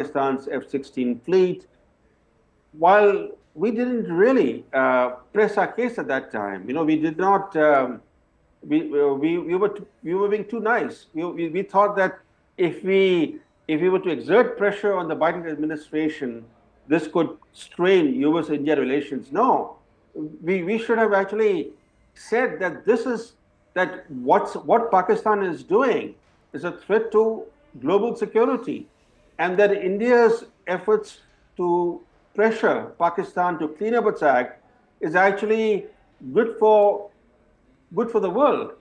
Pakistan's F-16 fleet. While we didn't really press our case at that time, we did not. We were being too nice. We thought that if we were to exert pressure on the Biden administration, this could strain U.S.-India relations. No, we should have actually said that what Pakistan is doing is a threat to global security, and that India's efforts to pressure Pakistan to clean up its act is actually good for good for the world.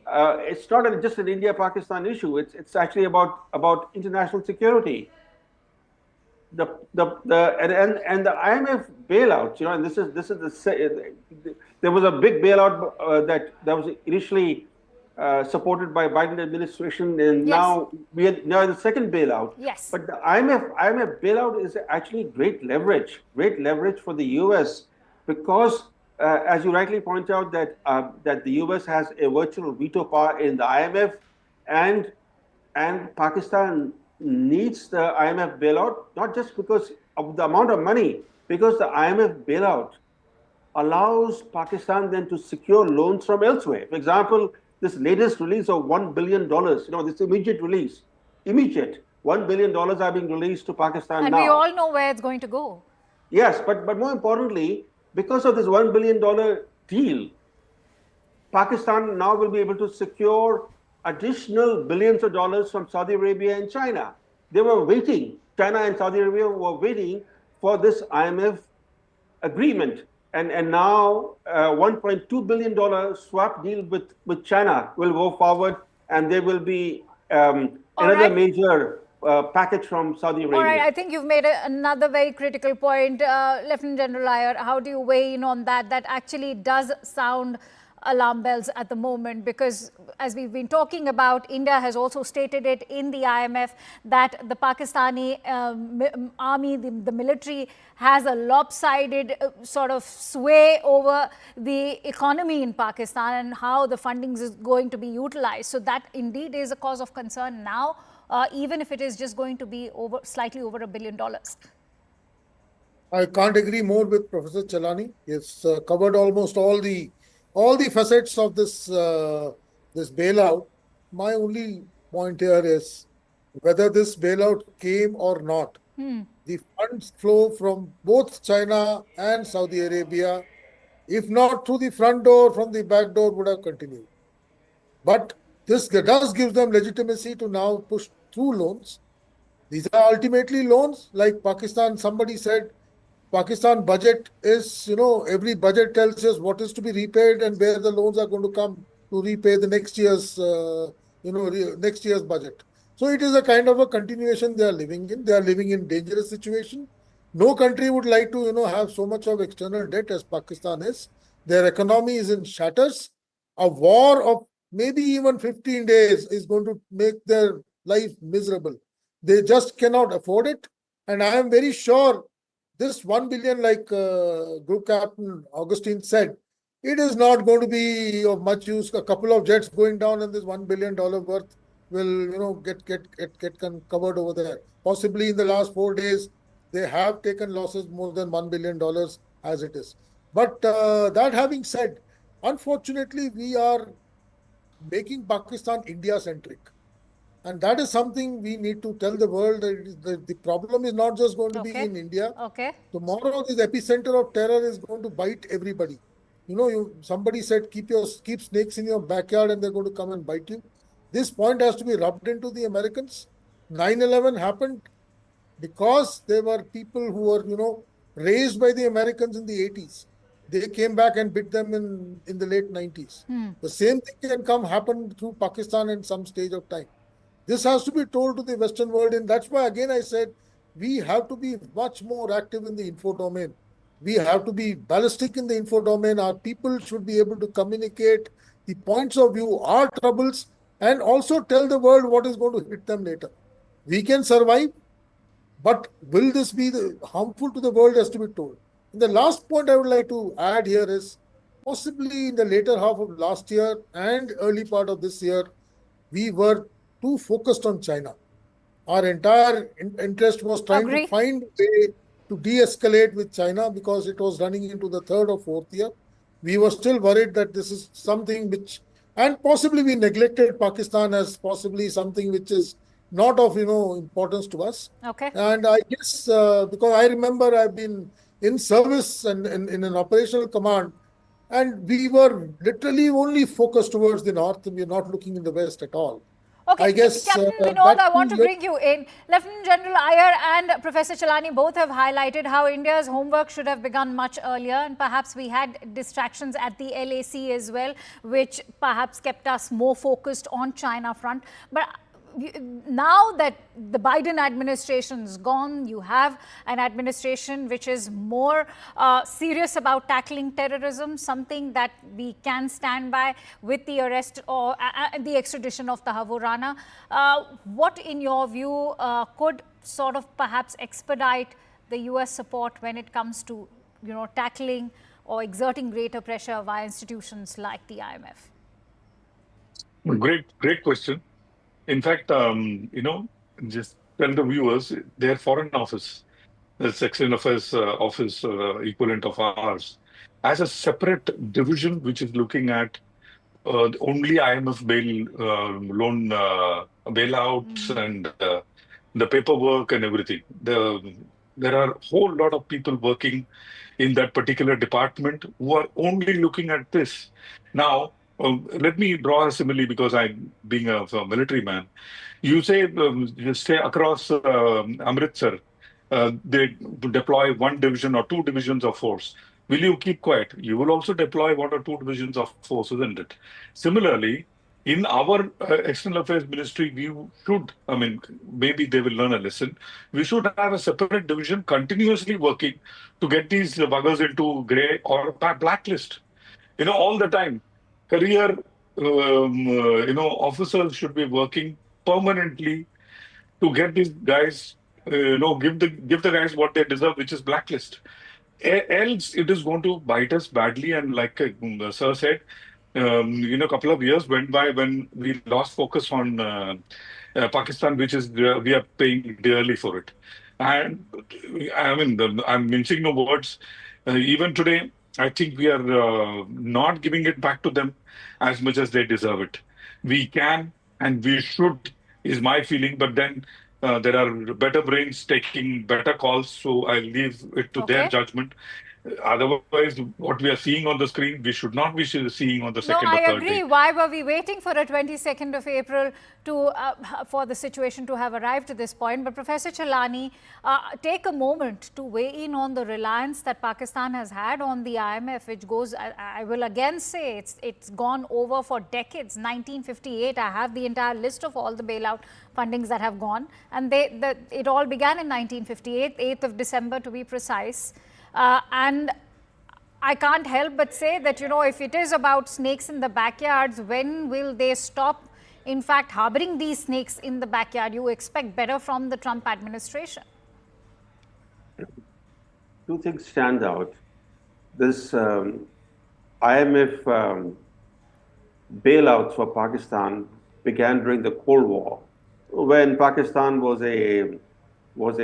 It's not just an India-Pakistan issue. It's actually about international security. And the IMF bailout, and there was a big bailout that was initially supported by Biden administration, and Yes. now we are now in the second bailout. Yes. But the IMF bailout is actually great leverage for the US, because as you rightly point out, that the US has a virtual veto power in the IMF, and Pakistan needs the IMF bailout, not just because of the amount of money, because the IMF bailout allows Pakistan then to secure loans from elsewhere. For example, this latest release of $1 billion, this immediate release, $1 billion are being released to Pakistan And now. we all know where it's going to go. Yes, but more importantly, because of this $1 billion deal, Pakistan now will be able to secure additional billions of dollars from Saudi Arabia and China. They were waiting, China and Saudi Arabia were waiting for this IMF agreement. And now $1.2 billion swap deal with China will go forward, and there will be another major package from Saudi Arabia. All right, I think you've made another very critical point, Lieutenant General Iyer. How do you weigh in on that? That actually does sound alarm bells at the moment, because as we've been talking about, India has also stated it in the IMF that the Pakistani army, the military, has a lopsided sort of sway over the economy in Pakistan and how the funding is going to be utilized. So that indeed is a cause of concern now, even if it is just going to be slightly over $1 billion. I can't agree more with Professor Chalani. It's covered almost all the facets of this bailout. My only point here is whether this bailout came or not. The funds flow from both China and Saudi Arabia, if not through the front door, from the back door, would have continued. But this does give them legitimacy to now push through loans. These are ultimately loans. Like Pakistan, somebody said, Pakistan budget is, every budget tells us what is to be repaid and where the loans are going to come to repay the next year's, next year's budget. So it is a kind of a continuation they are living in. They are living in dangerous situation. No country would like to, have so much of external debt as Pakistan is. Their economy is in shatters. A war of maybe even 15 days is going to make their life miserable. They just cannot afford it. And I am very sure this 1 billion, like Group Captain Augustine said, it is not going to be of much use. A couple of jets going down and this $1 billion worth will, get covered over there. Possibly in the last 4 days, they have taken losses more than $1 billion as it is. But that having said, unfortunately, we are making Pakistan India-centric. And that is something we need to tell the world that the problem is not just going to be in India. Tomorrow, this epicenter of terror is going to bite everybody. Somebody said, keep snakes in your backyard and they're going to come and bite you. This point has to be rubbed into the Americans. 9/11 happened because there were people who were, raised by the Americans in the 80s. They came back and bit them in the late 90s. The same thing can happen through Pakistan in some stage of time. This has to be told to the Western world, and that's why, again, I said, we have to be much more active in the info domain. We have to be ballistic in the info domain. Our people should be able to communicate the points of view, our troubles, and also tell the world what is going to hit them later. We can survive, but will this be harmful to the world has to be told. And the last point I would like to add here is, possibly in the later half of last year and early part of this year, we were too focused on China. Our entire interest was trying to Agree. find a way to de-escalate with China because it was running into the third or fourth year. We were still worried that this is something which, and possibly we neglected Pakistan as possibly something which is not of importance to us. Okay. And I guess because I remember I've been in service and in an operational command, and we were literally only focused towards the north. We are not looking in the west at all. Okay, I guess Captain Vinod, that I want too to led. bring you in. Lieutenant General Iyer and Professor Chalani both have highlighted how India's homework should have begun much earlier, and perhaps we had distractions at the LAC as well, which perhaps kept us more focused on China front. But now that the Biden administration is gone, you have an administration which is more serious about tackling terrorism, something that we can stand by with the arrest or the extradition of the Havorana. What, in your view, could sort of perhaps expedite the US support when it comes to, tackling or exerting greater pressure via institutions like the IMF? Great question. In fact, just tell the viewers, their foreign office, the External Affairs office equivalent of ours, has a separate division which is looking at only IMF loan bailouts and the paperwork and everything. There are a whole lot of people working in that particular department who are only looking at this. Now, let me draw a simile because I'm being a military man. You say you stay across Amritsar, they deploy one division or two divisions of force. Will you keep quiet? You will also deploy one or two divisions of force, isn't it? Similarly, in our external affairs ministry, we should, maybe they will learn a lesson. We should have a separate division continuously working to get these buggers into gray or blacklist, all the time. Career, officers should be working permanently to get these guys, give the guys what they deserve, which is blacklist. Else, it is going to bite us badly. And like Sir said, a couple of years went by when we lost focus on Pakistan, which is we are paying dearly for it. And I'm mincing no words. Even today, I think we are not giving it back to them as much as they deserve it. We can and we should, is my feeling. But then there are better brains taking better calls, so I leave it to their judgment. Otherwise, what we are seeing on the screen, we should not be seeing on the second or third day. No, I agree. Why were we waiting for a 22nd of April to for the situation to have arrived to this point? But Professor Chalani, take a moment to weigh in on the reliance that Pakistan has had on the IMF, which goes, I will again say, it's gone over for decades. 1958, I have the entire list of all the bailout fundings that have gone. And it all began in 1958, 8th of December to be precise. And I can't help but say that, if it is about snakes in the backyards, when will they stop, in fact, harboring these snakes in the backyard? You expect better from the Trump administration. Two things stand out. This IMF bailouts for Pakistan began during the Cold War, when Pakistan was a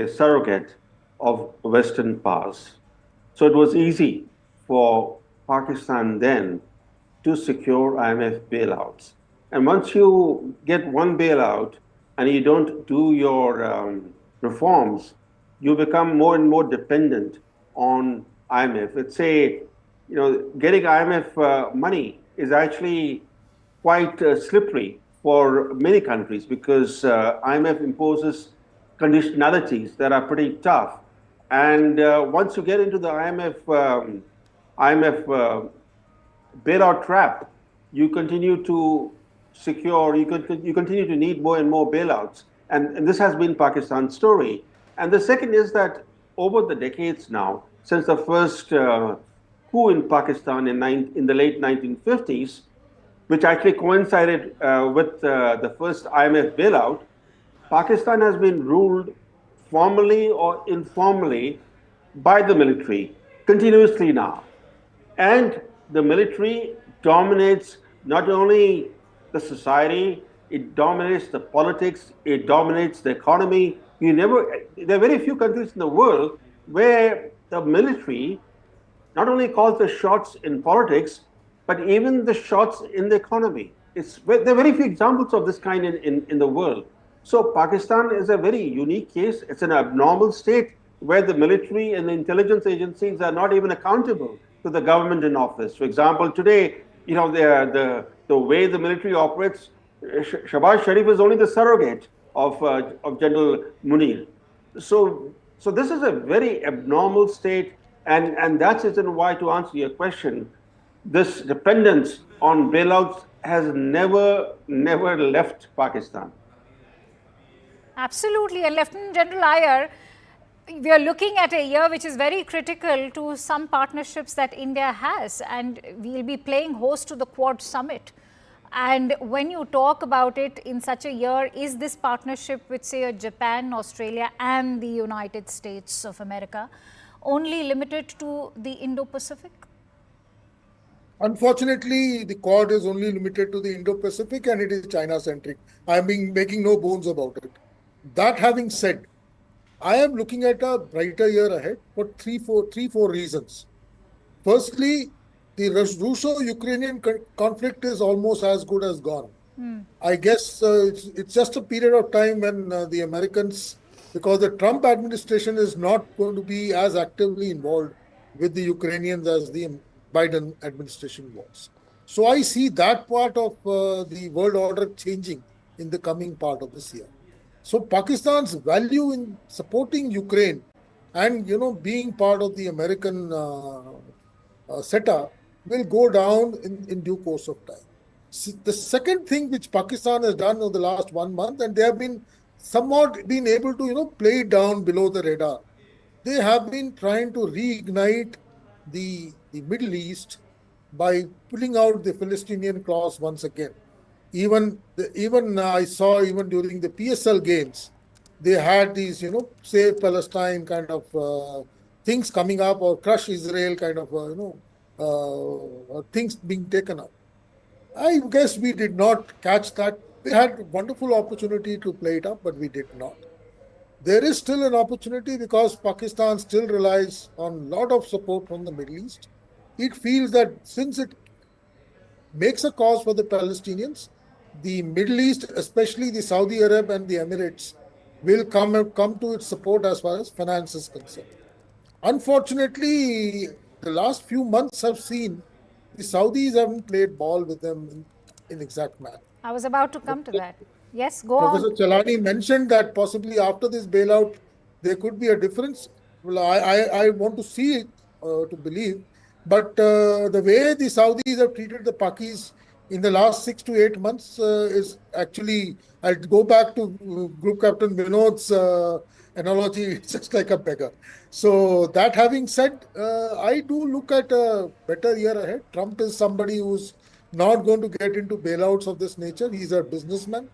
surrogate of Western powers. So it was easy for Pakistan then to secure IMF bailouts. And once you get one bailout and you don't do your reforms, you become more and more dependent on IMF. Let's say, getting IMF money is actually quite slippery for many countries because IMF imposes conditionalities that are pretty tough. And once you get into the IMF bailout trap, you continue to you continue to need more and more bailouts. And this has been Pakistan's story. And the second is that over the decades now, since the first coup in Pakistan in the late 1950s, which actually coincided with the first IMF bailout, Pakistan has been ruled formally or informally by the military continuously now. And the military dominates not only the society, it dominates the politics, it dominates the economy. There are very few countries in the world where the military not only calls the shots in politics, but even the shots in the economy. There are very few examples of this kind in the world. So Pakistan is a very unique case. It's an abnormal state where the military and the intelligence agencies are not even accountable to the government in office. For example, today, the way the military operates, Shahbaz Sharif is only the surrogate of General Munir. So this is a very abnormal state, and that's the reason why, to answer your question, this dependence on bailouts has never left Pakistan. Absolutely. And Lieutenant General Iyer, we are looking at a year which is very critical to some partnerships that India has, and we'll be playing host to the Quad Summit. And when you talk about it in such a year, is this partnership with, say, Japan, Australia and the United States of America only limited to the Indo-Pacific? Unfortunately, the Quad is only limited to the Indo-Pacific, and it is China-centric. I'm making no bones about it. That having said, I am looking at a brighter year ahead for three, four reasons. Firstly, the Russo-Ukrainian conflict is almost as good as gone. I guess it's just a period of time when the Americans, because the Trump administration is not going to be as actively involved with the Ukrainians as the Biden administration was. So I see that part of the world order changing in the coming part of this year. So Pakistan's value in supporting Ukraine and being part of the American setup will go down in due course of time. The second thing which Pakistan has done over the last 1 month, and they have been somewhat been able to play it down below the radar. They have been trying to reignite the Middle East by pulling out the Palestinian clause once again. Even I saw even during the PSL games, they had these save Palestine kind of things coming up, or crush Israel kind of things being taken up. I guess we did not catch that. We had wonderful opportunity to play it up, but we did not. There is still an opportunity because Pakistan still relies on a lot of support from the Middle East. It feels that since it makes a cause for the Palestinians, the Middle East, especially the Saudi Arab and the Emirates, will come to its support as far as finance is concerned. Unfortunately, the last few months have seen the Saudis haven't played ball with them in exact manner. I was about to come to that. Yes, go Professor on. Chalani mentioned that possibly after this bailout, there could be a difference. Well, I want to see it to believe. But the way the Saudis have treated the Pakis in the last 6 to 8 months is actually, I'll go back to Group Captain Vinod's analogy, it's just like a beggar. So that having said, I do look at a better year ahead. Trump is somebody who's not going to get into bailouts of this nature. He's a businessman.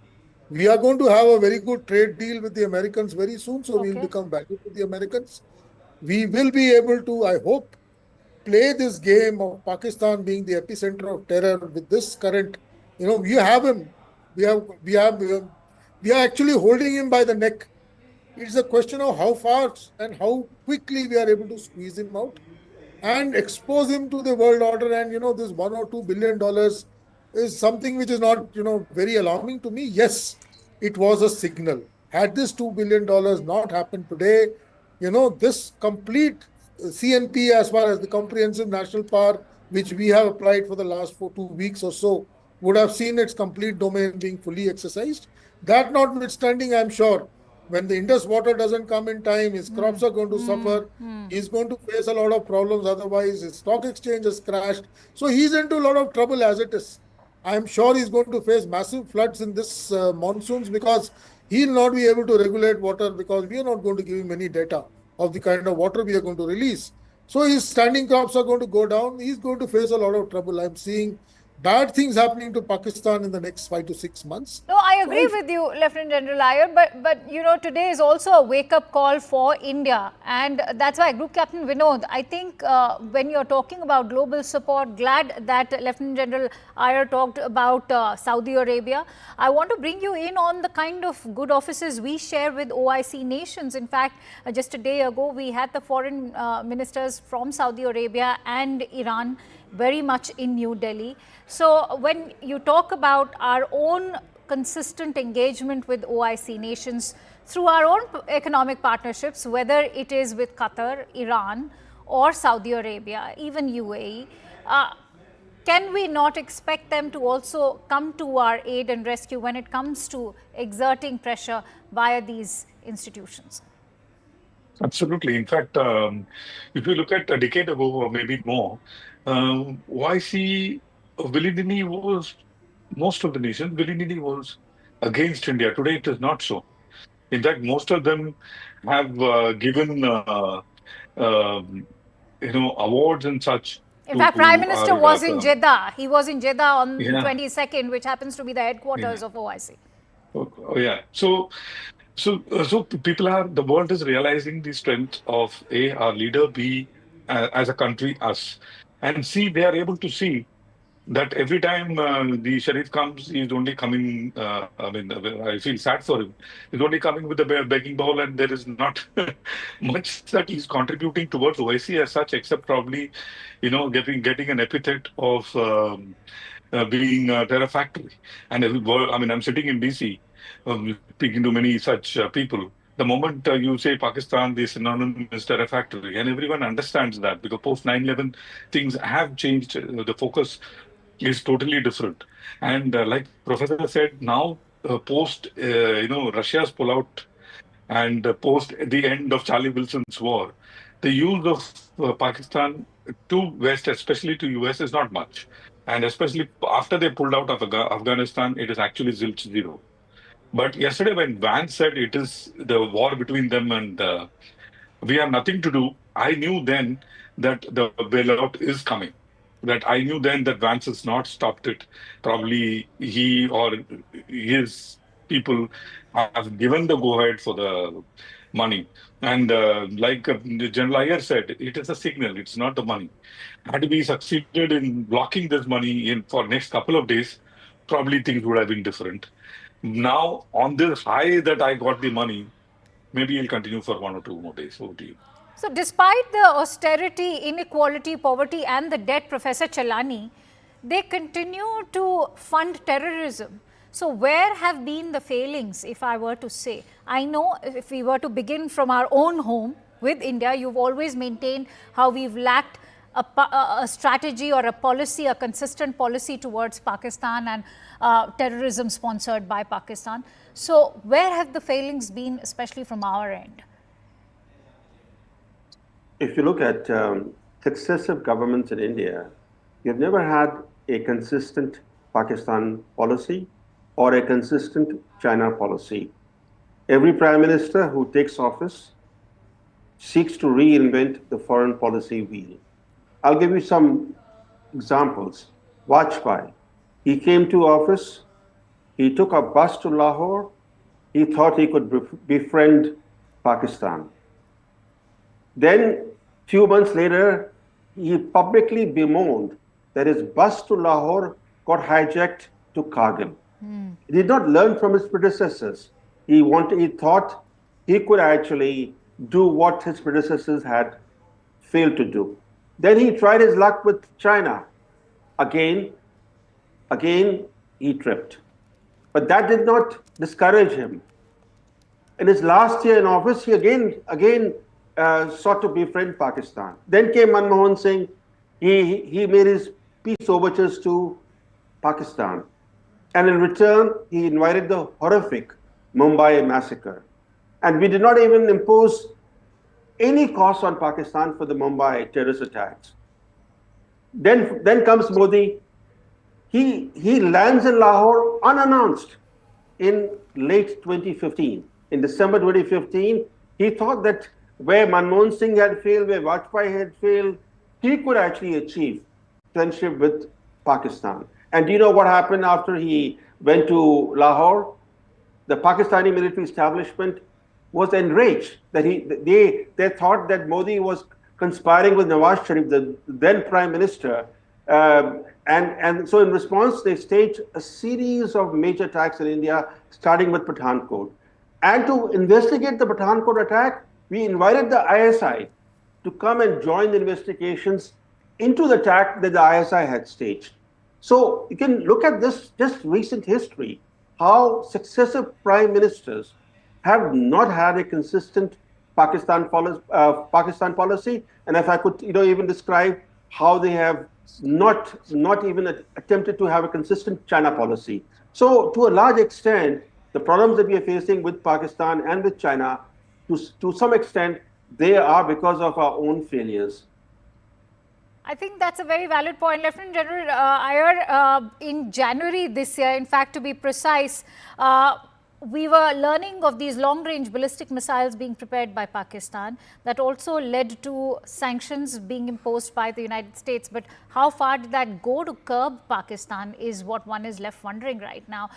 We are going to have a very good trade deal with the Americans very soon, so we'll become valuable to the Americans. We will be able to, I hope, play this game of Pakistan being the epicenter of terror with this current, we have him. We are actually holding him by the neck. It's a question of how fast and how quickly we are able to squeeze him out and expose him to the world order. And, this $1 or $2 billion is something which is not, very alarming to me. Yes, it was a signal. Had this $2 billion not happened today, this complete CNP, as far as the Comprehensive National Power, which we have applied for the last 2 weeks or so, would have seen its complete domain being fully exercised. That notwithstanding, I'm sure, when the Indus water doesn't come in time, his crops are going to suffer. He's going to face a lot of problems. Otherwise, his stock exchange has crashed. So he's into a lot of trouble as it is. I'm sure he's going to face massive floods in this monsoons, because he'll not be able to regulate water, because we are not going to give him any data of the kind of water we are going to release. So his standing crops are going to go down. He's going to face a lot of trouble. I'm seeing bad things happening to Pakistan in the next 5 to 6 months. No, I agree with you, Lieutenant General Iyer, but you know, today is also a wake-up call for India, and that's why Group Captain Vinod, I think when you're talking about global support, glad that Lieutenant General Iyer talked about Saudi Arabia. I want to bring you in on the kind of good offices we share with OIC nations. In fact, just a day ago, we had the foreign ministers from Saudi Arabia and Iran very much in New Delhi. So when you talk about our own consistent engagement with OIC nations through our own economic partnerships, whether it is with Qatar, Iran or Saudi Arabia, even UAE, can we not expect them to also come to our aid and rescue when it comes to exerting pressure via these institutions? Absolutely. In fact, if you look at a decade ago or maybe more, YC willy-nilly was, most of the nations willy-nilly was against India. Today it is not so. In fact, most of them have given awards and such In fact, Prime to Minister our was in Jeddah. He was in Jeddah on yeah 22nd, which happens to be the headquarters yeah of OIC. yeah. So people are, the world is realizing the strength of A, our leader, B, as a country, us, and C, they are able to see that every time the Sharif comes, he's only coming. I feel sad for him. He's only coming with a begging bowl, and there is not much that he's contributing towards OIC as such, except probably, getting an epithet of being a terror factory. And I'm sitting in DC, speaking to many such people. The moment you say Pakistan, the synonym is terror factory, and everyone understands that because post 9/11 things have changed. The focus is totally different. And like Professor said, now post Russia's pullout and post the end of Charlie Wilson's war, the use of Pakistan to West, especially to US, is not much. And especially after they pulled out of Afghanistan, it is actually zilch zero. But yesterday, when Vance said it is the war between them and we have nothing to do, I knew then that the bailout is coming. That I knew then that Vance has not stopped it. Probably he or his people have given the go-ahead for the money. And like General Iyer said, it is a signal, it's not the money. Had we succeeded in blocking this money in for next couple of days, probably things would have been different. Now, on this high that I got the money, maybe it'll continue for 1 or 2 more days. Over to you. So despite the austerity, inequality, poverty and the debt, Professor Chalani, they continue to fund terrorism. So where have been the failings, if I were to say? I know if we were to begin from our own home with India, you've always maintained how we've lacked a strategy or a policy, a consistent policy towards Pakistan and terrorism sponsored by Pakistan. So where have the failings been, especially from our end? If you look at successive governments in India, you've never had a consistent Pakistan policy or a consistent China policy. Every prime minister who takes office seeks to reinvent the foreign policy wheel. I'll give you some examples. Vajpayee, he came to office, he took a bus to Lahore, he thought he could befriend Pakistan. Then, few months later, he publicly bemoaned that his bus to Lahore got hijacked to Kargil. He did not learn from his predecessors. He thought he could actually do what his predecessors had failed to do. Then he tried his luck with China. Again, he tripped. But that did not discourage him. In his last year in office, he again sought to befriend Pakistan. Then came Manmohan Singh. He made his peace overtures to Pakistan. And in return, he invited the horrific Mumbai massacre. And we did not even impose any cost on Pakistan for the Mumbai terrorist attacks. Then comes Modi. He lands in Lahore unannounced in late 2015. In December 2015, he thought that where Manmohan Singh had failed, where Vajpayee had failed, he could actually achieve friendship with Pakistan. And do you know what happened after he went to Lahore? The Pakistani military establishment was enraged that they thought that Modi was conspiring with Nawaz Sharif, the then prime minister, and so in response they staged a series of major attacks in India, starting with Pathankot. And to investigate the Pathankot attack, we invited the ISI to come and join the investigations into the attack that the ISI had staged. So you can look at this just recent history, how successive prime ministers have not had a consistent Pakistan policy, and if I could, even describe how they have not even attempted to have a consistent China policy. So, to a large extent, the problems that we are facing with Pakistan and with China, to some extent, they are because of our own failures. I think that's a very valid point. Lieutenant General Iyer, in January this year, in fact, to be precise, we were learning of these long-range ballistic missiles being prepared by Pakistan. That also led to sanctions being imposed by the United States. But how far did that go to curb Pakistan is what one is left wondering right now.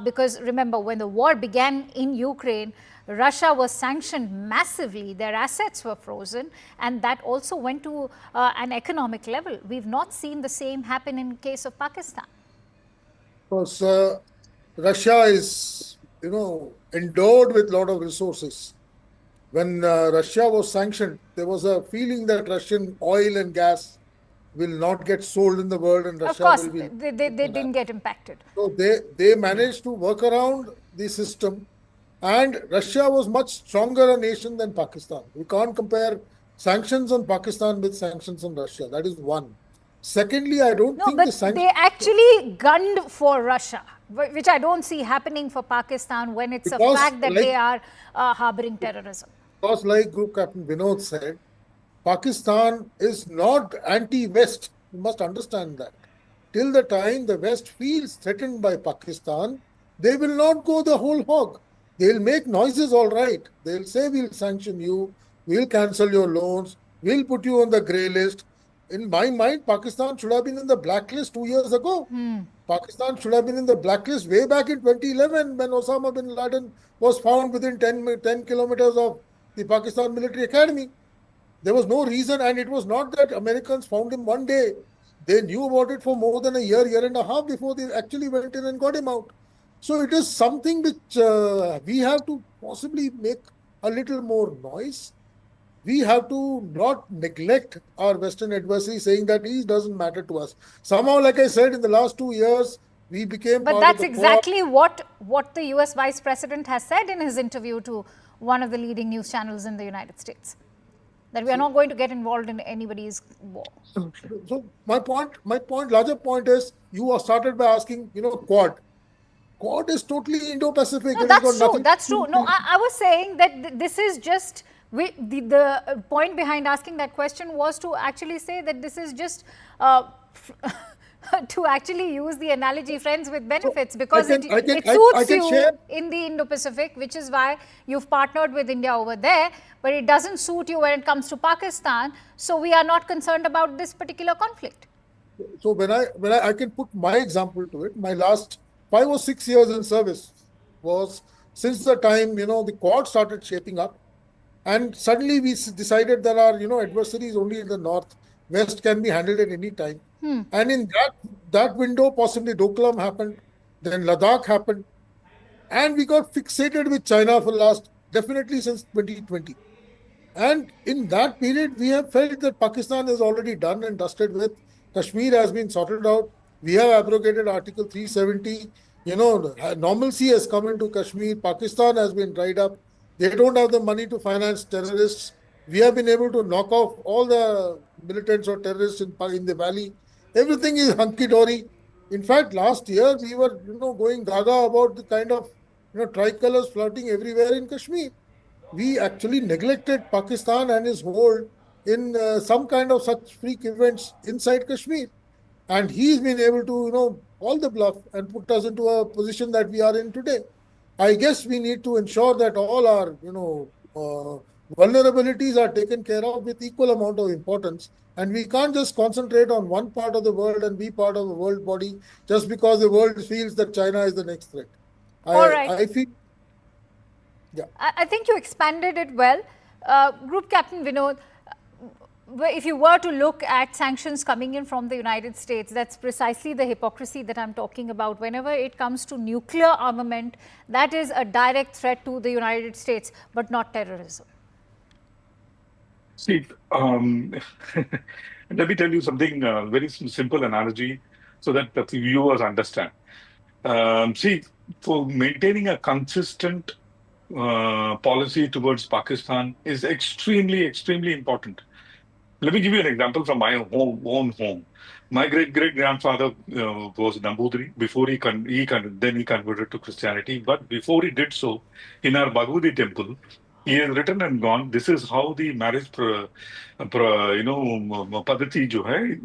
Because remember, when the war began in Ukraine, Russia was sanctioned massively, their assets were frozen, and that also went to an economic level. We've not seen the same happen in case of Pakistan. Because Russia is, endowed with a lot of resources. When Russia was sanctioned, there was a feeling that Russian oil and gas will not get sold in the world, and Russia of course, will be. they didn't get impacted. So they managed to work around the system. And Russia was much stronger a nation than Pakistan. We can't compare sanctions on Pakistan with sanctions on Russia. That is one. Secondly, I don't think the sanctions. They actually gunned for Russia, which I don't see happening for Pakistan when it's a fact that they are harboring terrorism. Because, like Group Captain Vinod said, Pakistan is not anti-West. You must understand that. Till the time the West feels threatened by Pakistan, they will not go the whole hog. They'll make noises, all right. They'll say, we'll sanction you, we'll cancel your loans, we'll put you on the grey list. In my mind, Pakistan should have been in the blacklist 2 years ago. Pakistan should have been in the blacklist way back in 2011 when Osama bin Laden was found within 10 kilometers of the Pakistan military academy. There was no reason, and it was not that Americans found him one day. They knew about it for more than a year and a half before they actually went in and got him out. So it is something which we have to possibly make a little more noise. We have to not neglect our Western adversary, saying that he doesn't matter to us. Somehow, like I said, in the last 2 years, we became But that's exactly what the US Vice President has said in his interview to one of the leading news channels in the United States. That we are not going to get involved in anybody's war. So my larger point is, you started by asking, Quad. Quad is totally Indo-Pacific. No, that's true. That's true. No, I was saying that this is just, the point behind asking that question was to actually say that this is just to actually use the analogy friends with benefits, because it suits you in the Indo-Pacific, which is why you've partnered with India over there, but it doesn't suit you when it comes to Pakistan. So we are not concerned about this particular conflict. So when I can put my example to it, my last 5 or 6 years in service was since the time, the Quad started shaping up, and suddenly we decided that our, adversaries only in the north, west can be handled at any time. And in that window, possibly Doklam happened, then Ladakh happened, and we got fixated with China for definitely since 2020. And in that period, we have felt that Pakistan is already done and dusted with. Kashmir has been sorted out. We have abrogated Article 370. Normalcy has come into Kashmir. Pakistan has been dried up. They don't have the money to finance terrorists. We have been able to knock off all the militants or terrorists in the valley. Everything is hunky-dory. In fact, last year, we were, going gaga about the kind of, tricolors floating everywhere in Kashmir. We actually neglected Pakistan and his hold in some kind of such freak events inside Kashmir. And he's been able to, call the bluff and put us into a position that we are in today. I guess we need to ensure that all our, vulnerabilities are taken care of with equal amount of importance. And we can't just concentrate on one part of the world and be part of a world body just because the world feels that China is the next threat. All right. I feel, yeah. I think you expanded it well. Group Captain Vinod, if you were to look at sanctions coming in from the United States, that's precisely the hypocrisy that I'm talking about. Whenever it comes to nuclear armament, that is a direct threat to the United States, but not terrorism. See, let me tell you something, very simple analogy so that the viewers understand. See, for maintaining a consistent policy towards Pakistan is extremely, extremely important. Let me give you an example from my own home. My great grandfather was Nambudri before then he converted to Christianity. But before he did so, in our Bhagavati temple, he has written and gone. This is how the marriage, padati jo hai.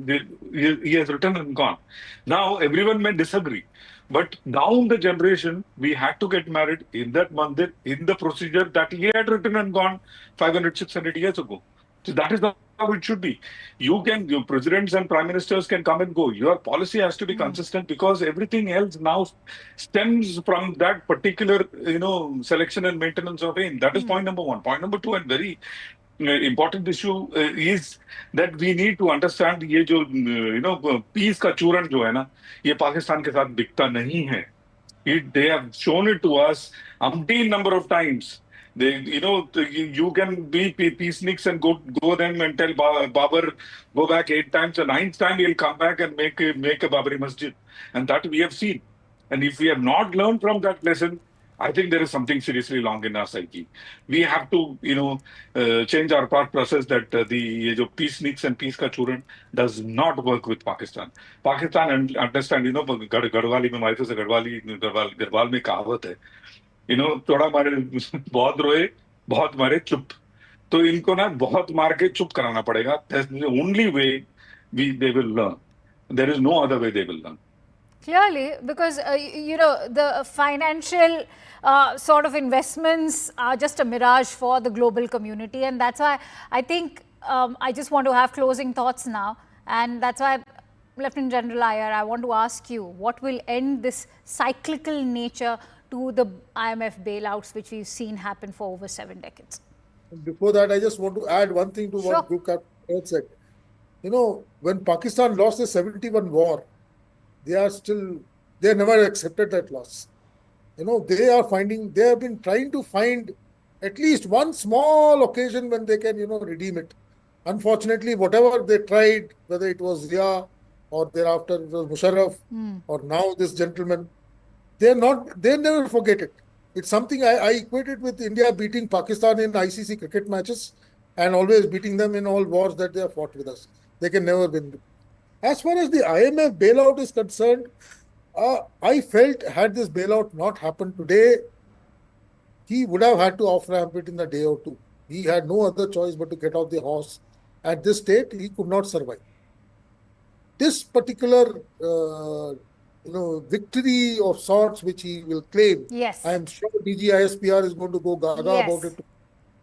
He has written and gone. Now everyone may disagree, but down the generation, we had to get married in that mandir in the procedure that he had written and gone 500, 600 years ago. So that is how it should be. Your presidents and prime ministers can come and go. Your policy has to be consistent because everything else now stems from that particular, selection and maintenance of aim. That is point number one. Point number two, and very important issue is that we need to understand ये जो peace का चूरन जो है ना ये पाकिस्तान के साथ बिकता नहीं है. They have shown it to us umpteen number of times. You can be peaceniks and go them and tell Babar, go back 8 times. The 9th time he'll come back and make a Babari Masjid. And that we have seen. And if we have not learned from that lesson, I think there is something seriously wrong in our psyche. We have to, change our thought process that the peaceniks and peace ka churan does not work with Pakistan. Pakistan understand, Garhwali mein wife se Garhwal mein कहावत है. थोड़ा मारे बहुत रोए बहुत मारे चुप तो इनको ना बहुत मार के चुप कराना पड़ेगा. That's the only way they will learn. There is no other way they will learn. Clearly, because, the financial sort of investments are just a mirage for the global community. And that's why I think I just want to have closing thoughts now. And that's why, Lieutenant General Iyer, I want to ask you, what will end this cyclical nature to the IMF bailouts, which we've seen happen for over 7 decades? Before that, I just want to add one thing to what Group Captain said. When Pakistan lost the 71 war, they never accepted that loss. They have been trying to find at least one small occasion when they can, redeem it. Unfortunately, whatever they tried, whether it was Zia or thereafter it was Musharraf or now this gentleman, they never forget it. It's something I equate it with India beating Pakistan in ICC cricket matches and always beating them in all wars that they have fought with us. They can never win. As far as the IMF bailout is concerned, I felt had this bailout not happened today, he would have had to off-ramp it in a day or two. He had no other choice but to get off the horse. At this state, he could not survive. This particular victory of sorts which he will claim. Yes. I am sure DGISPR is going to go gaga about it.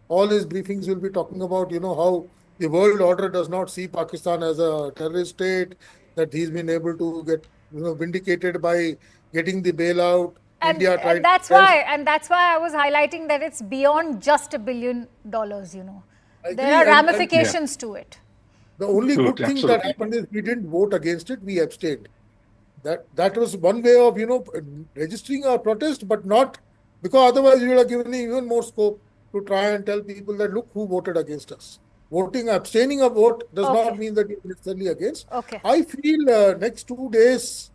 All his briefings will be talking about, how the world order does not see Pakistan as a terrorist state, that he's been able to get, vindicated by getting the bailout. And that's why I was highlighting that it's beyond just $1 billion, There are ramifications to it. The only good thing that happened is we didn't vote against it, we abstained. That was one way of, registering our protest, but not because otherwise we would have given even more scope to try and tell people that look who voted against us. Abstaining a vote does not mean that you're necessarily against. I feel next 2 days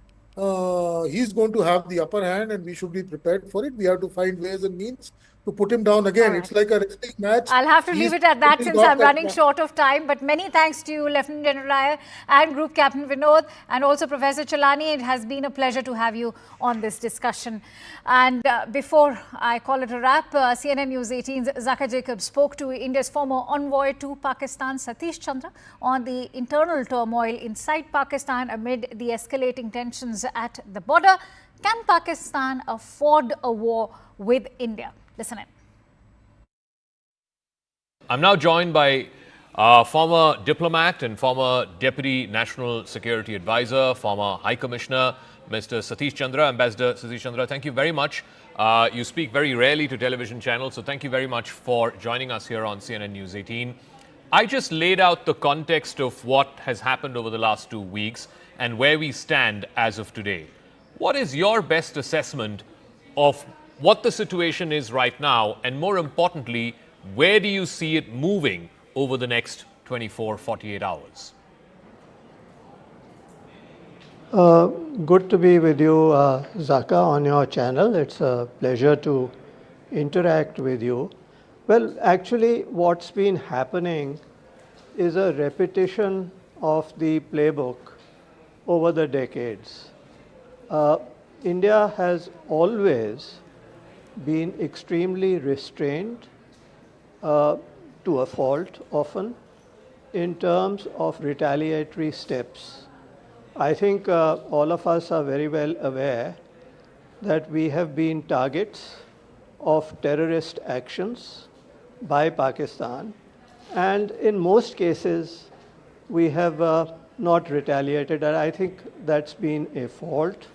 he's going to have the upper hand and we should be prepared for it. We have to find ways and means to put him down again. It's like a wrestling match. I'll have to leave it at that since I'm running short of time. But many thanks to you, Lieutenant General Iyer and Group Captain Vinod, and also Professor Chelani. It has been a pleasure to have you on this discussion. And before I call it a wrap, CNN News 18's Zaka Jacob spoke to India's former envoy to Pakistan, Satish Chandra, on the internal turmoil inside Pakistan amid the escalating tensions at the border. Can Pakistan afford a war with India? Listen in. I'm now joined by former diplomat and former Deputy National Security Advisor, former High Commissioner, Mr. Satish Chandra. Ambassador Satish Chandra, thank you very much. You speak very rarely to television channels, so thank you very much for joining us here on CNN News 18. I just laid out the context of what has happened over the last 2 weeks and where we stand as of today. What is your best assessment of what the situation is right now, and more importantly, where do you see it moving over the next 24, 48 hours? Good to be with you, Zaka, on your channel. It's a pleasure to interact with you. Well, actually, what's been happening is a repetition of the playbook over the decades. India has always been extremely restrained, to a fault often, in terms of retaliatory steps. I think all of us are very well aware that we have been targets of terrorist actions by Pakistan, and in most cases we have not retaliated, and I think that's been a fault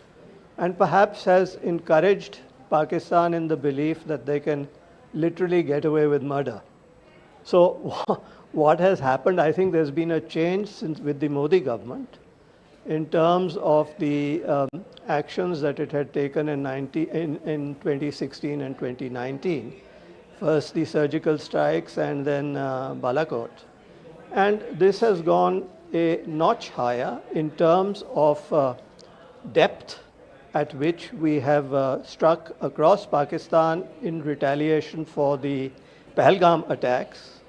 and perhaps has encouraged Pakistan in the belief that they can literally get away with murder. So what has happened, I think there's been a change since with the Modi government in terms of the actions that it had taken in 2016 and 2019. First the surgical strikes and then Balakot. And this has gone a notch higher in terms of depth at which we have struck across Pakistan in retaliation for the Pahalgam attacks.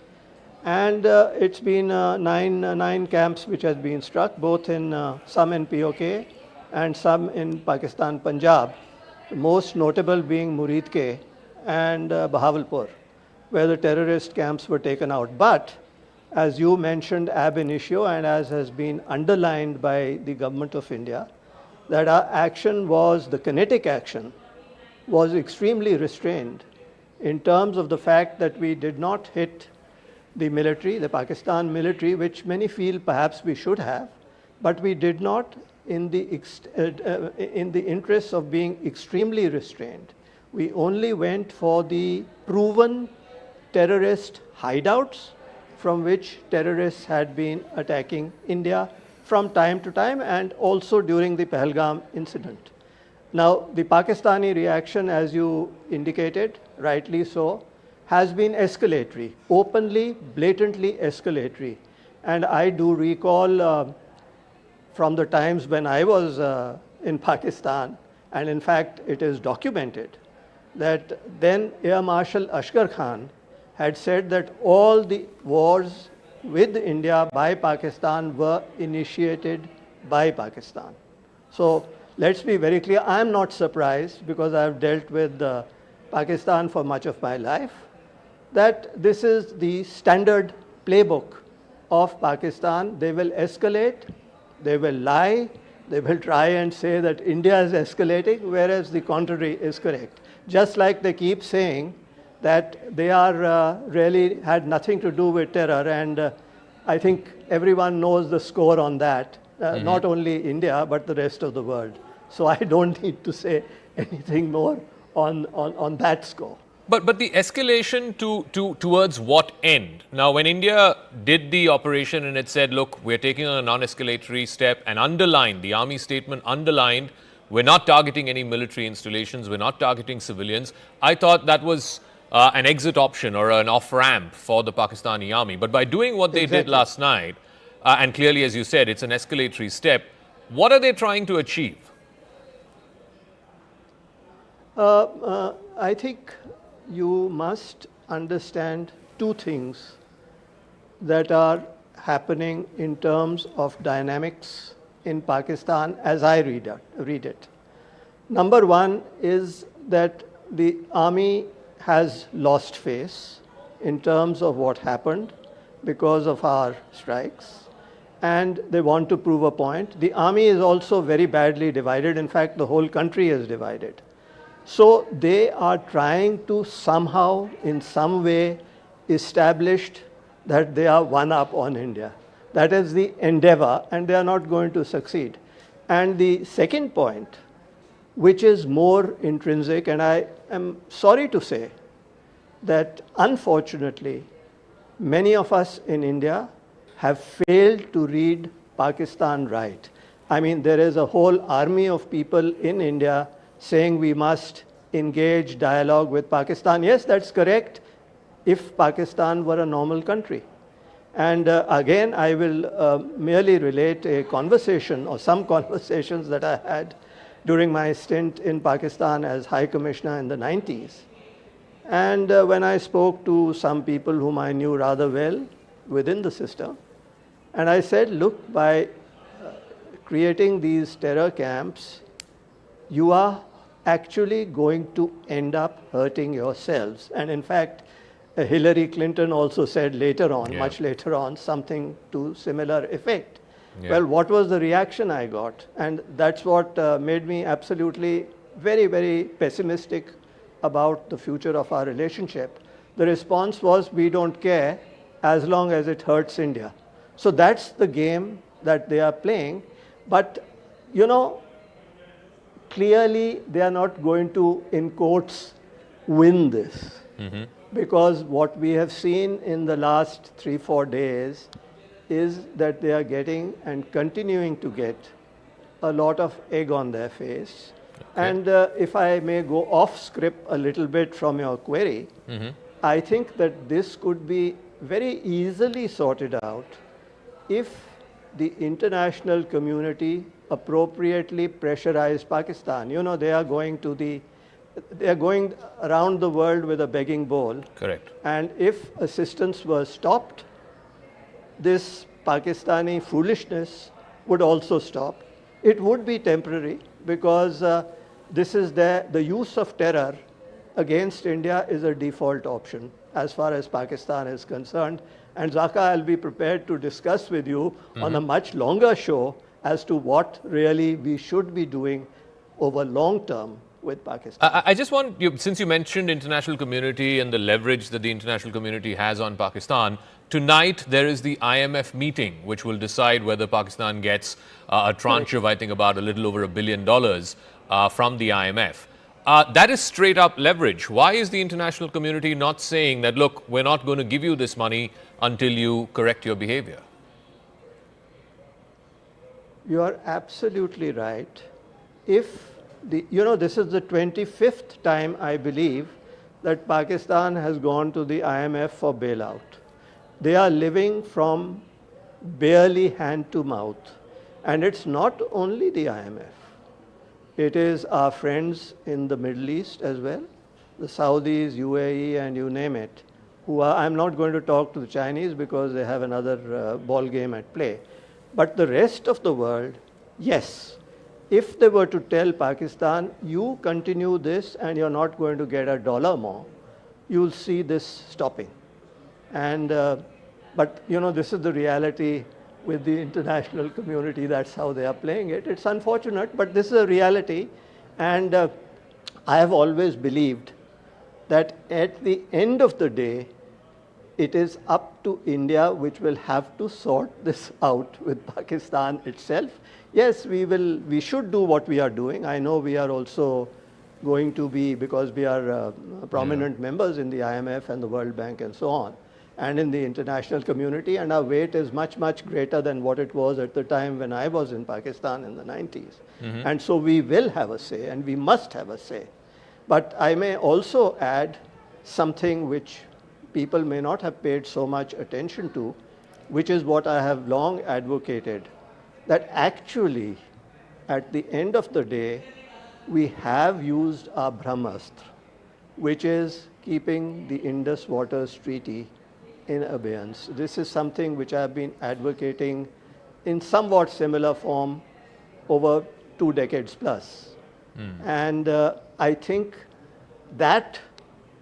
And it's been nine camps which has been struck, both in some in POK and some in Pakistan, Punjab. The most notable being Muridke and Bahawalpur, where the terrorist camps were taken out. But as you mentioned ab initio, and as has been underlined by the government of India, that our action was, the kinetic action, was extremely restrained in terms of the fact that we did not hit the military, the Pakistan military, which many feel perhaps we should have, but we did not in the interest of being extremely restrained. We only went for the proven terrorist hideouts from which terrorists had been attacking India from time to time, and also during the Pahalgam incident. Now, the Pakistani reaction, as you indicated, rightly so, has been escalatory, openly, blatantly escalatory. And I do recall from the times when I was in Pakistan, and in fact it is documented, that then Air Marshal Ashgar Khan had said that all the wars with India by Pakistan were initiated by Pakistan. So let's be very clear, I am not surprised, because I have dealt with Pakistan for much of my life, that this is the standard playbook of Pakistan. They will escalate, they will lie, they will try and say that India is escalating, whereas the contrary is correct. Just like they keep saying that they are really had nothing to do with terror, and I think everyone knows the score on that, not only India, but the rest of the world. So I don't need to say anything more on that score. But the escalation towards what end? Now, when India did the operation and it said, look, we're taking a non-escalatory step, and underlined, the army statement underlined, we're not targeting any military installations, we're not targeting civilians. I thought that was an exit option or an off-ramp for the Pakistani army. But by doing what they did last night, and clearly, as you said, it's an escalatory step, what are they trying to achieve? I think you must understand two things that are happening in terms of dynamics in Pakistan as I read it. Number one is that the army has lost face in terms of what happened because of our strikes, and they want to prove a point. The army is also very badly divided. In fact, the whole country is divided. So they are trying to somehow, in some way, established that they are one up on India. That is the endeavor, and they are not going to succeed. And the second point, which is more intrinsic, and I am sorry to say that unfortunately, many of us in India have failed to read Pakistan right. I mean, there is a whole army of people in India saying we must engage dialogue with Pakistan. Yes, that's correct, if Pakistan were a normal country. And again, I will merely relate a conversation or some conversations that I had during my stint in Pakistan as High Commissioner in the 90s. And when I spoke to some people whom I knew rather well within the system, and I said, look, by creating these terror camps, you are actually going to end up hurting yourselves. And in fact, Hillary Clinton also said later on, much later on, something to similar effect. Yeah. Well, what was the reaction I got? And that's what made me absolutely very, very pessimistic about the future of our relationship. The response was, we don't care as long as it hurts India. So that's the game that they are playing. But, you know, clearly they are not going to, in quotes, win this. Mm-hmm. Because what we have seen in the last 3-4 days is that they are getting and continuing to get a lot of egg on their face. Okay. And if I may go off script a little bit from your query, mm-hmm. I think that this could be very easily sorted out if the international community appropriately pressurized Pakistan. You know, they are going around the world with a begging bowl. Correct. And if assistance was stopped, this Pakistani foolishness would also stop. It would be temporary because this is the use of terror against India is a default option as far as Pakistan is concerned. And Zaka, I'll be prepared to discuss with you on a much longer show as to what really we should be doing over long term with Pakistan. I just want you, since you mentioned international community and the leverage that the international community has on Pakistan, tonight there is the IMF meeting which will decide whether Pakistan gets a tranche of, I think, about a little over $1 billion from the IMF. That is straight up leverage. Why is the international community not saying that, look, we're not going to give you this money until you correct your behavior? You are absolutely right. If this is the 25th time, I believe, that Pakistan has gone to the IMF for bailout. They are living from barely hand to mouth. And it's not only the IMF. It is our friends in the Middle East as well, the Saudis, UAE, and you name it, who are, I'm not going to talk to the Chinese because they have another ball game at play. But the rest of the world, yes. If they were to tell Pakistan, you continue this and you're not going to get $1 more, you'll see this stopping. And, but this is the reality with the international community. That's how they are playing it. It's unfortunate, but this is a reality. And I have always believed that at the end of the day, it is up to India which will have to sort this out with Pakistan itself. Yes, we should do what we are doing. I know we are also going to be, because we are prominent members in the IMF and the World Bank and so on, and in the international community, and our weight is much, much greater than what it was at the time when I was in Pakistan in the 90s. Mm-hmm. And so we will have a say, and we must have a say. But I may also add something which people may not have paid so much attention to, which is what I have long advocated, that actually, at the end of the day, we have used our Brahmastra, which is keeping the Indus Waters Treaty in abeyance. This is something which I have been advocating in somewhat similar form over 2 decades plus. And I think that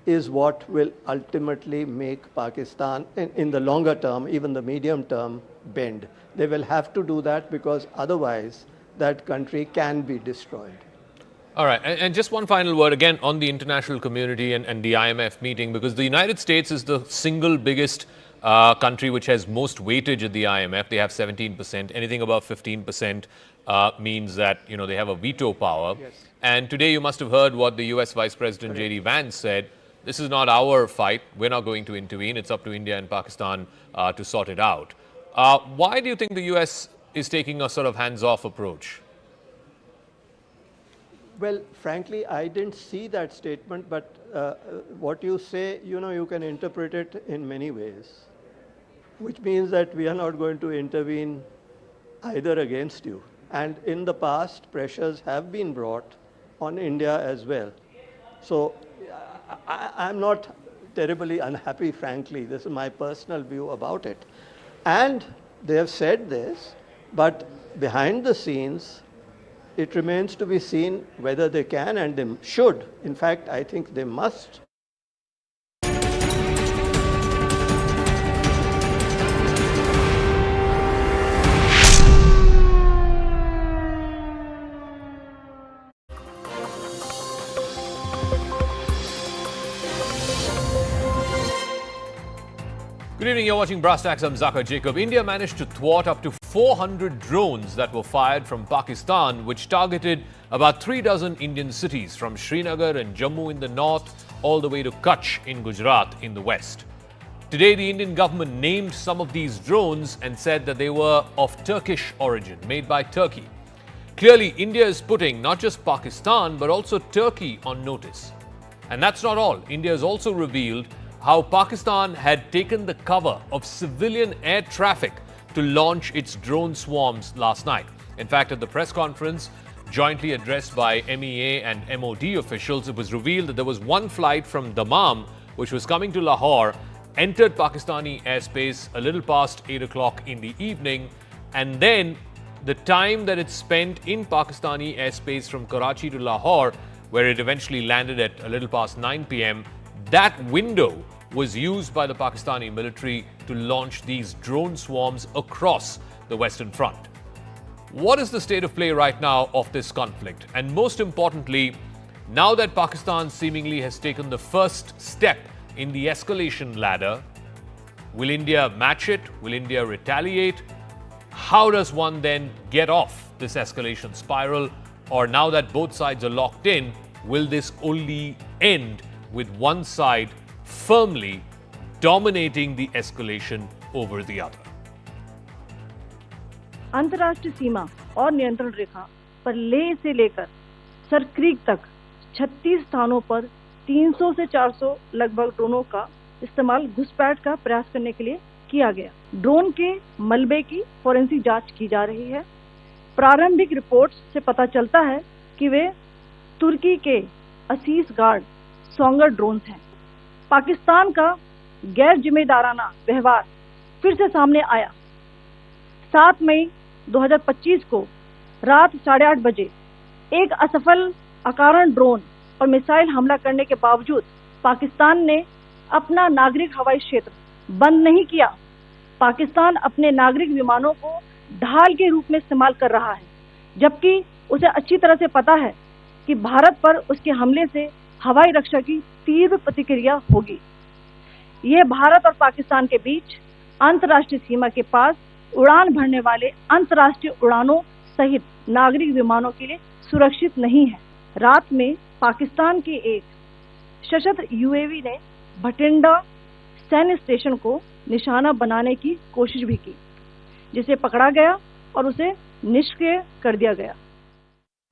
is what will ultimately make Pakistan, in the longer term, even the medium term, bend. They will have to do that because otherwise that country can be destroyed. All right, and just one final word again on the international community and the IMF meeting, because the United States is the single biggest country which has most weightage at the IMF. They have 17%. Anything above 15% means that they have a veto power. Yes. And today you must have heard what the US Vice President J.D. Vance said. This is not our fight. We're not going to intervene. It's up to India and Pakistan to sort it out. Why do you think the US is taking a sort of hands-off approach? Well, frankly, I didn't see that statement, but what you say, you can interpret it in many ways, which means that we are not going to intervene either against you. And in the past, pressures have been brought on India as well. So I'm not terribly unhappy, frankly. This is my personal view about it. And they have said this, but behind the scenes, it remains to be seen whether they can and they should. In fact, I think they must. Good evening, you're watching Brass Tacks. I'm Zaka Jacob. India managed to thwart up to 400 drones that were fired from Pakistan, which targeted about 36 Indian cities from Srinagar and Jammu in the north all the way to Kutch in Gujarat in the west. Today, the Indian government named some of these drones and said that they were of Turkish origin, made by Turkey. Clearly, India is putting not just Pakistan but also Turkey on notice. And that's not all. India has also revealed how Pakistan had taken the cover of civilian air traffic to launch its drone swarms last night. In fact, at the press conference jointly addressed by MEA and MOD officials, it was revealed that there was one flight from Dammam, which was coming to Lahore, entered Pakistani airspace a little past 8 o'clock in the evening, and then the time that it spent in Pakistani airspace from Karachi to Lahore, where it eventually landed at a little past 9 p.m., that window was used by the Pakistani military to launch these drone swarms across the Western Front. What is the state of play right now of this conflict? And most importantly, now that Pakistan seemingly has taken the first step in the escalation ladder, will India match it? Will India retaliate? How does one then get off this escalation spiral? Or now that both sides are locked in, will this only end with one side firmly dominating the escalation over the other? अंतर्राष्ट्रीय सीमा और नियंत्रण रेखा पर लेह से लेकर sir creek तक 36 स्थानों पर 300 से 400 लगभग ड्रोनों का इस्तेमाल घुसपैठ का प्रयास करने के लिए किया गया। ड्रोन के मलबे की फोरेंसिक जांच की जा रही है। प्रारंभिक रिपोर्ट्स से पता चलता है कि वे तुर्की के असीस गार्ड सोंगर ड्रोन्स हैं। पाकिस्तान का गैर जिम्मेदाराना व्यवहार फिर से सामने आया। 7 मई 2025 को रात 8:30 बजे एक असफल अकारण ड्रोन और मिसाइल हमला करने के बावजूद पाकिस्तान ने अपना नागरिक हवाई क्षेत्र बंद नहीं किया। पाकिस्तान अपने नागरिक विमानों को ढाल के रूप में इस्तेमाल कर रहा है, जबकि उसे अच्छी तरह से पता है कि भारत पर उसके हमले से हवाई रक्षा की तीव्र प्रतिक्रिया होगी। यह भारत और पाकिस्तान के बीच अंतर्राष्ट्रीय सीमा के पास उड़ान भरने वाले अंतर्राष्ट्रीय उड़ानों सहित नागरिक विमानों के लिए सुरक्षित नहीं है। रात में पाकिस्तान के एक सशस्त्र यूएवी ने भटिंडा सैन्य स्टेशन को निशाना बनाने की कोशिश भी की, जिसे पकड़ा गया और उसे निष्क्रिय कर दिया गया।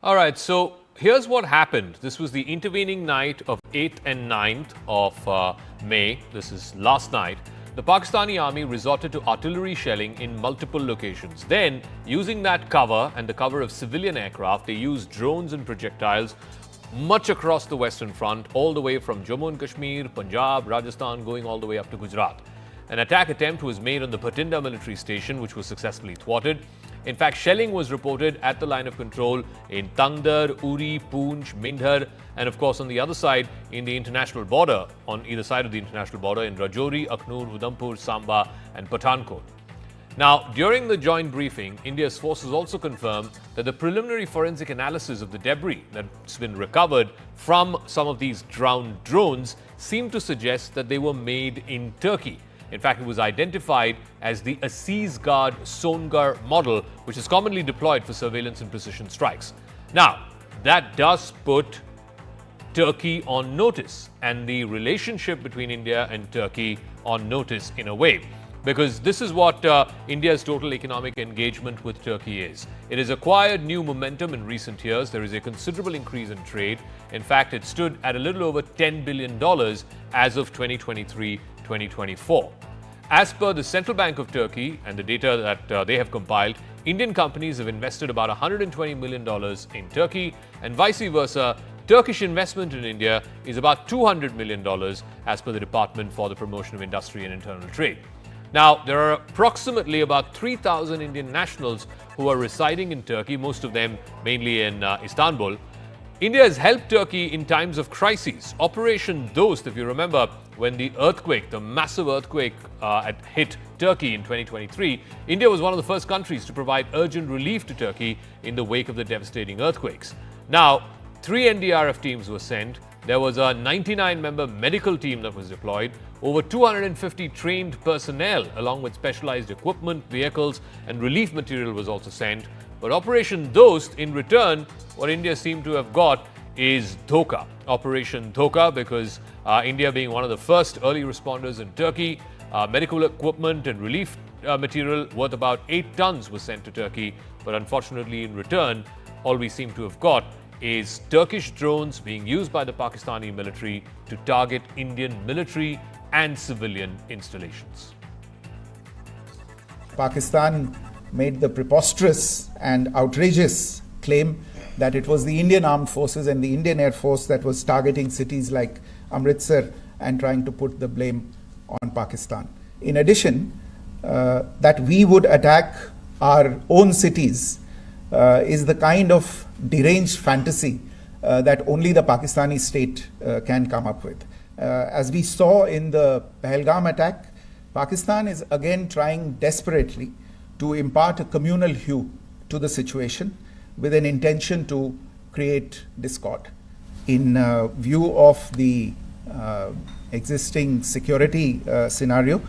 All right, so here's what happened. This was the intervening night of 8th and 9th of May. This is last night. The Pakistani army resorted to artillery shelling in multiple locations. Then, using that cover and the cover of civilian aircraft, they used drones and projectiles much across the Western Front, all the way from Jammu and Kashmir, Punjab, Rajasthan, going all the way up to Gujarat. An attack attempt was made on the Bhatinda military station, which was successfully thwarted. In fact, shelling was reported at the line of control in Tangdar, Uri, Poonch, Mindhar, and of course on the other side in the international border, on either side of the international border in Rajouri, Aknoor, Udhampur, Samba and Pathankot. Now, during the joint briefing, India's forces also confirmed that the preliminary forensic analysis of the debris that's been recovered from some of these drowned drones seemed to suggest that they were made in Turkey. In fact, it was identified as the Aziz Guard Songar model, which is commonly deployed for surveillance and precision strikes. Now, that does put Turkey on notice, and the relationship between India and Turkey on notice in a way. Because this is what India's total economic engagement with Turkey is. It has acquired new momentum in recent years. There is a considerable increase in trade. In fact, it stood at a little over $10 billion as of 2023-2024. As per the Central Bank of Turkey and the data that they have compiled, Indian companies have invested about $120 million in Turkey, and vice versa. Turkish investment in India is about $200 million as per the Department for the Promotion of Industry and Internal Trade. Now, there are approximately about 3,000 Indian nationals who are residing in Turkey, most of them mainly in Istanbul. India has helped Turkey in times of crises. Operation Dost, if you remember, when the earthquake, the massive earthquake hit Turkey in 2023, India was one of the first countries to provide urgent relief to Turkey in the wake of the devastating earthquakes. Now, 3 NDRF teams were sent. There was a 99-member medical team that was deployed. Over 250 trained personnel, along with specialized equipment, vehicles, and relief material was also sent. But Operation Dost, in return, what India seemed to have got is Dhoka. Operation Dhoka, because India being one of the first early responders in Turkey, medical equipment and relief material worth about 8 tons was sent to Turkey. But unfortunately, in return, all we seem to have got is Turkish drones being used by the Pakistani military to target Indian military and civilian installations. Pakistan made the preposterous and outrageous claim that it was the Indian Armed Forces and the Indian Air Force that was targeting cities like Amritsar and trying to put the blame on Pakistan. In addition, that we would attack our own cities is the kind of deranged fantasy that only the Pakistani state can come up with. As we saw in the Pahalgam attack, Pakistan is again trying desperately to impart a communal hue to the situation with an intention to create discord. In view of the existing security scenario,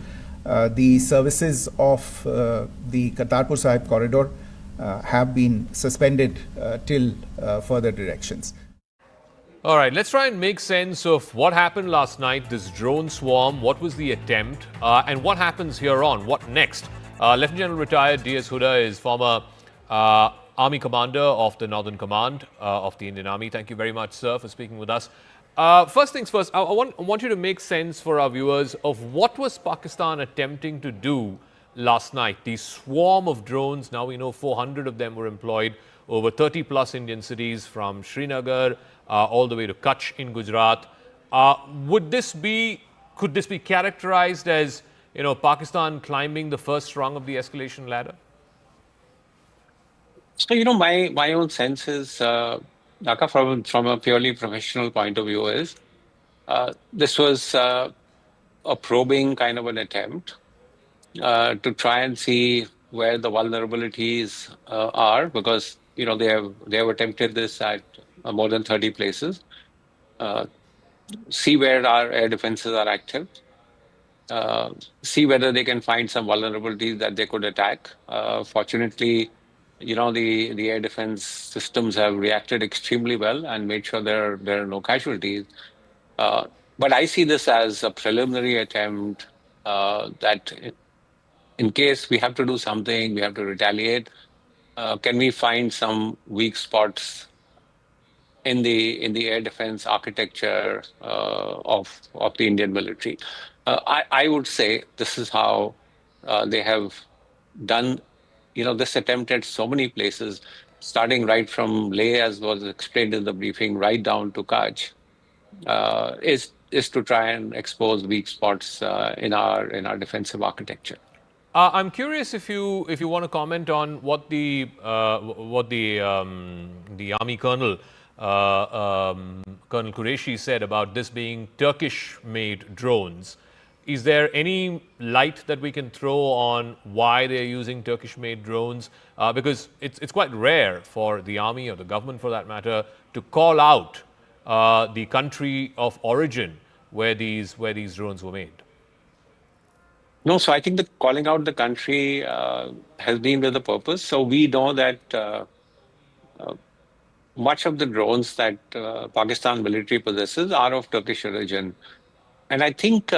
the services of the Kartarpur Sahib corridor have been suspended till further directions. All right, let's try and make sense of what happened last night, this drone swarm, what was the attempt, and what happens here on, what next? Lieutenant General retired D.S. Huda is former Army Commander of the Northern Command of the Indian Army. Thank you very much, sir, for speaking with us. First things first, I want you to make sense for our viewers of what was Pakistan attempting to do last night. The swarm of drones, now we know 400 of them were employed over 30 plus Indian cities from Srinagar all the way to Kutch in Gujarat. Could this be characterized as, Pakistan climbing the first rung of the escalation ladder? So, my own sense is, Dhaka, from a purely professional point of view, is this was a probing kind of an attempt to try and see where the vulnerabilities are, because they have attempted this at more than 30 places. See where our air defenses are active. See whether they can find some vulnerabilities that they could attack. Fortunately, the air defense systems have reacted extremely well and made sure there are no casualties. But I see this as a preliminary attempt that in case we have to do something, we have to retaliate, can we find some weak spots in the air defense architecture of the Indian military? I would say this is how they have done this attempt at so many places, starting right from Leh, as was explained in the briefing, right down to Kutch, is to try and expose weak spots in our defensive architecture. I'm curious if you want to comment on what the Army Colonel Colonel Qureshi said about this being Turkish-made drones. is there any light that we can throw on why they're using Turkish-made drones? Because it's quite rare for the army or the government, for that matter, to call out the country of origin where these drones were made. No, so I think that calling out the country has been with a purpose. So we know that much of the drones that Pakistan military possesses are of Turkish origin. And I think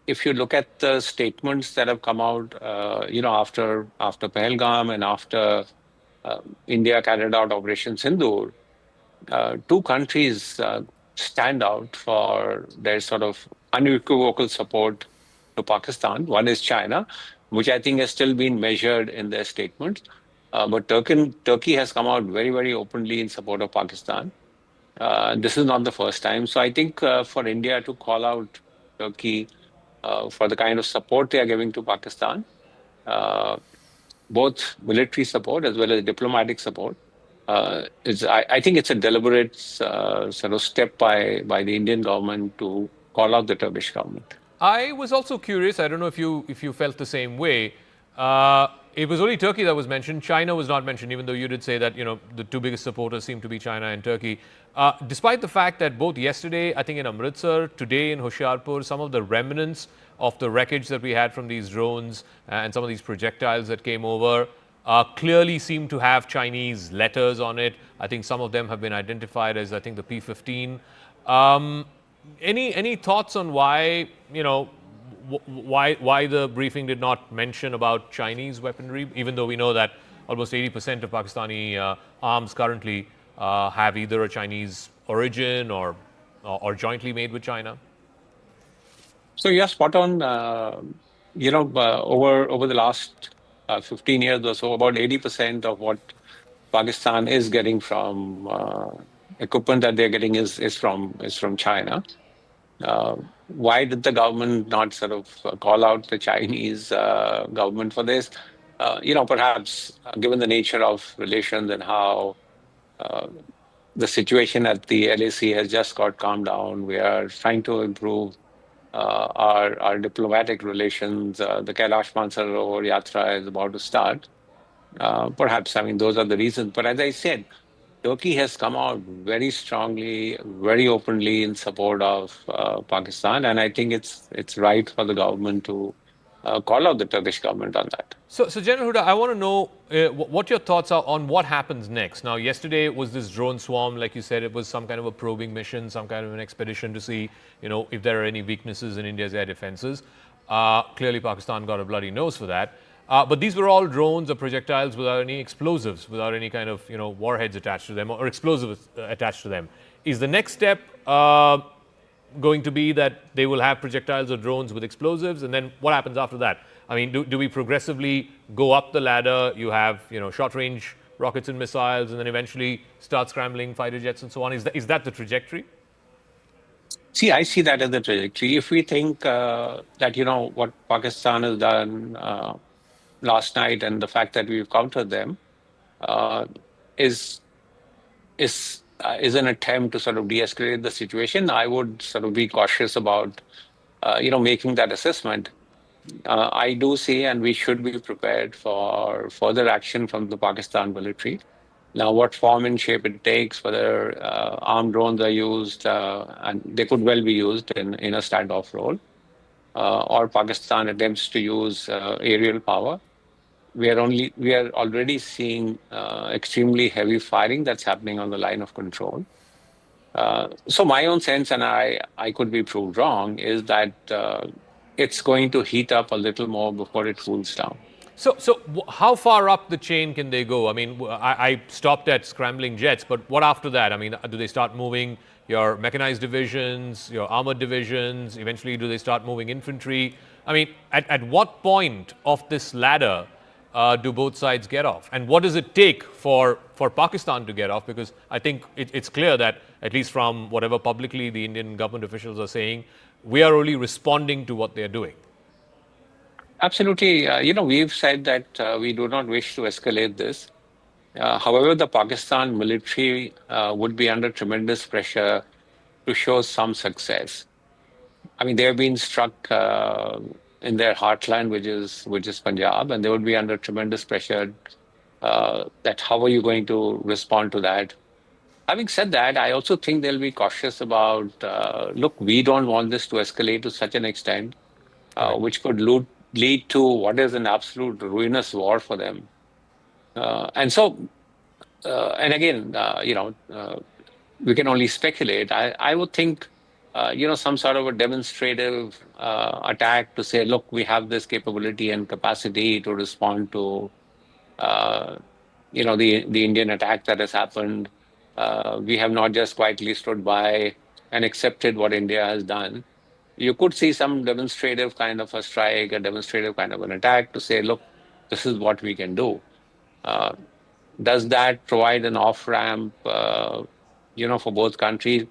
if you look at the statements that have come out, after Pahalgam and after India carried out Operation Sindoor, two countries stand out for their sort of unequivocal support to Pakistan. One is China, which I think has still been measured in their statements. But Turkey has come out very, very openly in support of Pakistan. This is not the first time. So I think for India to call out Turkey for the kind of support they are giving to Pakistan, both military support as well as diplomatic support, I think it's a deliberate sort of step by the Indian government to call out the Turkish government. I was also curious. I don't know if you felt the same way. It was only Turkey that was mentioned. China was not mentioned, even though you did say that the two biggest supporters seem to be China and Turkey. Despite the fact that both yesterday, I think in Amritsar, today in Hoshiarpur, some of the remnants of the wreckage that we had from these drones and some of these projectiles that came over clearly seem to have Chinese letters on it. I think some of them have been identified as, I think, the P-15. Any thoughts on why why the briefing did not mention about Chinese weaponry, even though we know that almost 80% of Pakistani arms currently have either a Chinese origin or jointly made with China? So yeah, spot on. Over the last 15 years or so, about 80% of what Pakistan is getting from equipment that they're getting is from China. Why did the government not sort of call out the Chinese government for this? Perhaps given the nature of relations and how the situation at the LAC has just got calmed down, we are trying to improve our diplomatic relations. The Kailash Mansarovar Yatra is about to start. Perhaps, I mean, those are the reasons. But as I said, Turkey has come out very strongly, very openly in support of Pakistan, and I think it's right for the government to call out the Turkish government on that. So General Huda, I want to know what your thoughts are on what happens next. Now, yesterday was this drone swarm, like you said, it was some kind of a probing mission, some kind of an expedition to see, if there are any weaknesses in India's air defenses. Clearly, Pakistan got a bloody nose for that. But these were all drones or projectiles without any explosives, without any kind of warheads attached to them or explosives attached to them. Is the next step going to be that they will have projectiles or drones with explosives, and then what happens after that? I mean, do we progressively go up the ladder? You have short-range rockets and missiles, and then eventually start scrambling fighter jets and so on. Is that the trajectory? See, I see that as the trajectory. If we think that what Pakistan has done last night and the fact that we've countered them is an attempt to sort of de-escalate the situation, I would sort of be cautious about making that assessment. I do see, and we should be prepared for further action from the Pakistan military. Now, what form and shape it takes, whether armed drones are used, and they could well be used in a standoff role, or Pakistan attempts to use aerial power. We are already seeing extremely heavy firing that's happening on the line of control. So my own sense, and I could be proved wrong, is that it's going to heat up a little more before it cools down. So how far up the chain can they go? I mean, I stopped at scrambling jets, but what after that? I mean, do they start moving your mechanized divisions, your armored divisions? Eventually, do they start moving infantry? I mean, at what point of this ladder do both sides get off? And what does it take for Pakistan to get off? Because I think it's clear that, at least from whatever publicly the Indian government officials are saying, we are only responding to what they're doing. Absolutely. We've said that we do not wish to escalate this. However, the Pakistan military would be under tremendous pressure to show some success. I mean, they have been struck in their heartland, which is Punjab, and they would be under tremendous pressure. That how are you going to respond to that? Having said that, I also think they'll be cautious about. Look, we don't want this to escalate to such an extent, which could lead to what is an absolute ruinous war for them. And so, and again, we can only speculate. I would think, some sort of a demonstrative attack to say, look, we have this capability and capacity to respond to, the Indian attack that has happened. We have not just quietly stood by and accepted what India has done. You could see some demonstrative kind of a strike, a demonstrative kind of an attack to say, look, this is what we can do. Does that provide an off-ramp, for both countries?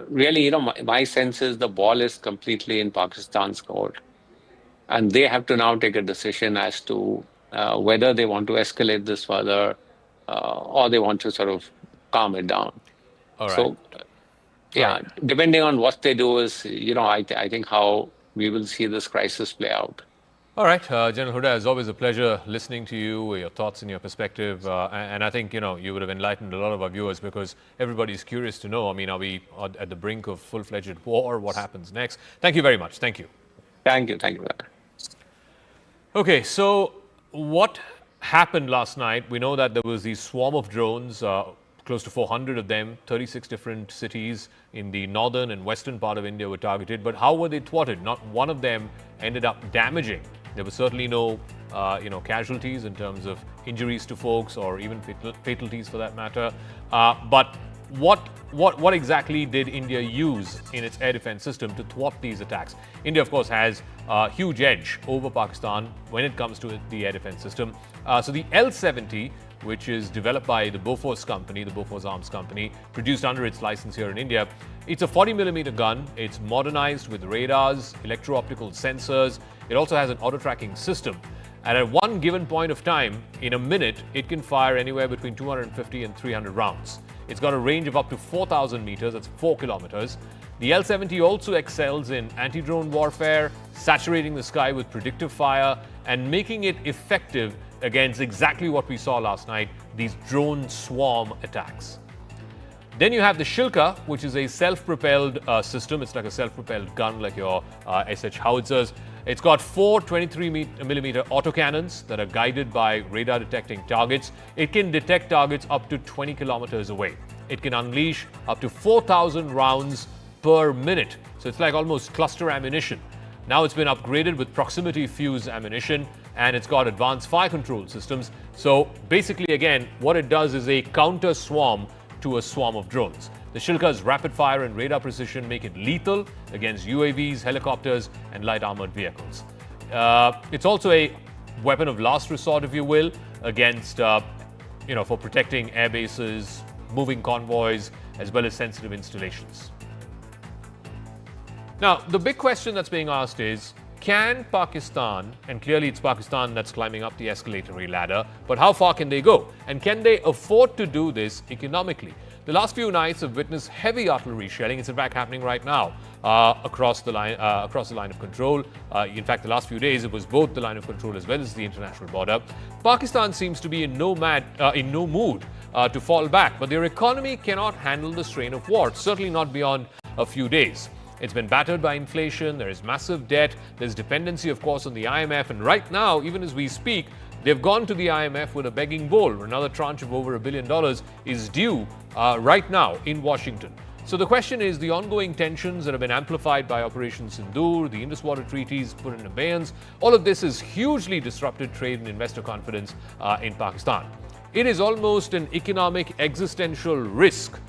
Really, my sense is the ball is completely in Pakistan's court. And they have to now take a decision as to whether they want to escalate this further or they want to sort of calm it down. All right. So, depending on what they do is, I think how we will see this crisis play out. All right, General Huda, it's always a pleasure listening to you, your thoughts and your perspective. And I think, you would have enlightened a lot of our viewers because everybody's curious to know, I mean, are we at the brink of full-fledged war? What happens next? Thank you very much. Thank you. Thank you. Thank you. Okay, so what happened last night? We know that there was these swarm of drones, close to 400 of them, 36 different cities in the northern and western part of India were targeted. But how were they thwarted? Not one of them ended up damaging. There were certainly no, casualties in terms of injuries to folks or even fatalities for that matter. But what exactly did India use in its air defense system to thwart these attacks? India, of course, has a huge edge over Pakistan when it comes to the air defense system. So the L-70, which is developed by the Bofors company, the Bofors Arms company, produced under its license here in India. It's a 40mm gun. It's modernized with radars, electro-optical sensors. It also has an auto-tracking system. And at one given point of time, in a minute, it can fire anywhere between 250 and 300 rounds. It's got a range of up to 4,000 meters, that's 4 kilometers. The L-70 also excels in anti-drone warfare, saturating the sky with predictive fire, and making it effective against exactly what we saw last night, these drone swarm attacks. Then you have the Shilka, which is a self-propelled system. It's like a self-propelled gun, like your SH howitzers. It's got 4 23mm autocannons that are guided by radar detecting targets. It can detect targets up to 20 kilometers away. It can unleash up to 4,000 rounds per minute. So it's like almost cluster ammunition. Now it's been upgraded with proximity fuse ammunition, and it's got advanced fire control systems. So basically, again, what it does is a counter swarm to a swarm of drones. The Shilka's rapid fire and radar precision make it lethal against UAVs, helicopters, and light armored vehicles. It's also a weapon of last resort, if you will, against, for protecting air bases, moving convoys, as well as sensitive installations. Now, the big question that's being asked is, can Pakistan, and clearly it's Pakistan that's climbing up the escalatory ladder, but how far can they go? And can they afford to do this economically? The last few nights have witnessed heavy artillery shelling. It's in fact happening right now across the line of control. In fact, the last few days it was both the line of control as well as the international border. Pakistan seems to be in no mood to fall back, but their economy cannot handle the strain of war, certainly not beyond a few days. It's been battered by inflation, there is massive debt, there's dependency, of course, on the IMF, and right now, even as we speak, they've gone to the IMF with a begging bowl. Another tranche of over $1 billion is due right now in Washington. So the question is, the ongoing tensions that have been amplified by Operation Sindoor, the Indus Water Treaties put in abeyance, all of this has hugely disrupted trade and investor confidence in Pakistan. It is almost an economic existential risk.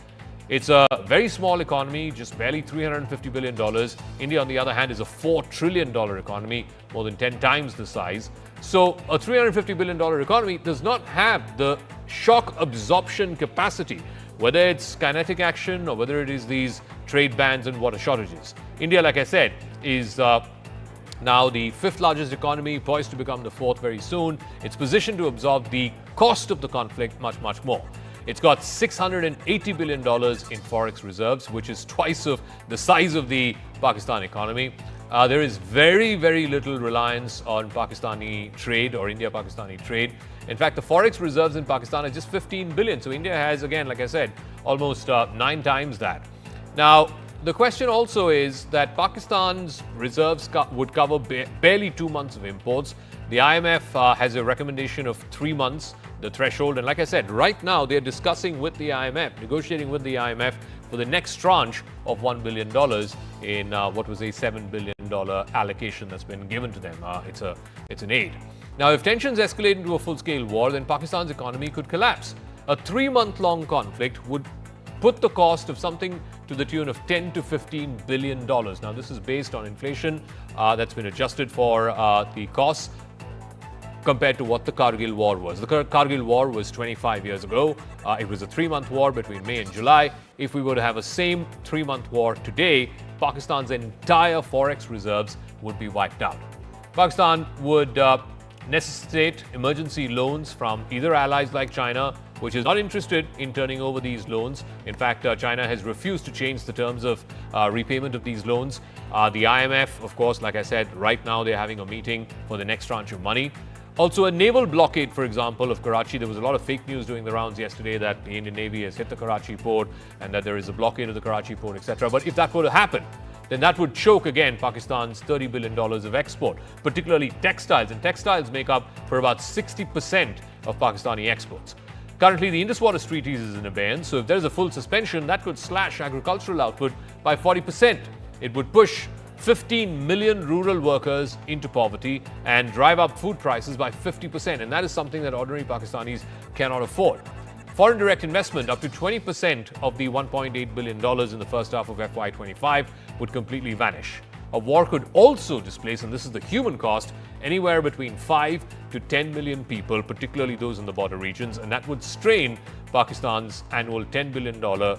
It's a very small economy, just barely $350 billion. India, on the other hand, is a $4 trillion economy, more than 10 times the size. So a $350 billion economy does not have the shock absorption capacity, whether it's kinetic action or whether it is these trade bans and water shortages. India, like I said, is now the 5th largest economy, poised to become the 4th very soon. It's positioned to absorb the cost of the conflict much, much more. It's got $680 billion in forex reserves, which is twice of the size of the Pakistan economy. There is very, very little reliance on Pakistani trade or India-Pakistani trade. In fact, the forex reserves in Pakistan are just 15 billion. So India has, again, like I said, almost 9 times that. Now, the question also is that Pakistan's reserves would cover barely 2 months of imports. The IMF has a recommendation of 3 months, the threshold. And like I said, right now they're discussing with the IMF, negotiating with the IMF for the next tranche of $1 billion in what was a $7 billion allocation that's been given to them. It's an aid. Now, if tensions escalate into a full-scale war, then Pakistan's economy could collapse. A 3-month-long conflict would put the cost of something to the tune of $10 to $15 billion. Now, this is based on inflation that's been adjusted for the costs compared to what the Kargil War was. The Kargil War was 25 years ago. It was a 3-month war between May and July. If we were to have a same 3-month war today, Pakistan's entire forex reserves would be wiped out. Pakistan would necessitate emergency loans from either allies like China, which is not interested in turning over these loans. In fact, China has refused to change the terms of repayment of these loans. The IMF, of course, like I said, right now they're having a meeting for the next tranche of money. Also, a naval blockade, for example, of Karachi. There was a lot of fake news doing the rounds yesterday that the Indian Navy has hit the Karachi port and that there is a blockade of the Karachi port, etc. But if that were to happen, then that would choke again Pakistan's $30 billion of export, particularly textiles. And textiles make up for about 60% of Pakistani exports. Currently, the Indus Waters Treaty is in abeyance, so if there is a full suspension, that could slash agricultural output by 40%. It would push 15 million rural workers into poverty and drive up food prices by 50%. And that is something that ordinary Pakistanis cannot afford. Foreign direct investment, up to 20% of the $1.8 billion in the first half of FY25 would completely vanish. A war could also displace, and this is the human cost, anywhere between 5 to 10 million people, particularly those in the border regions, and that would strain Pakistan's annual $10 billion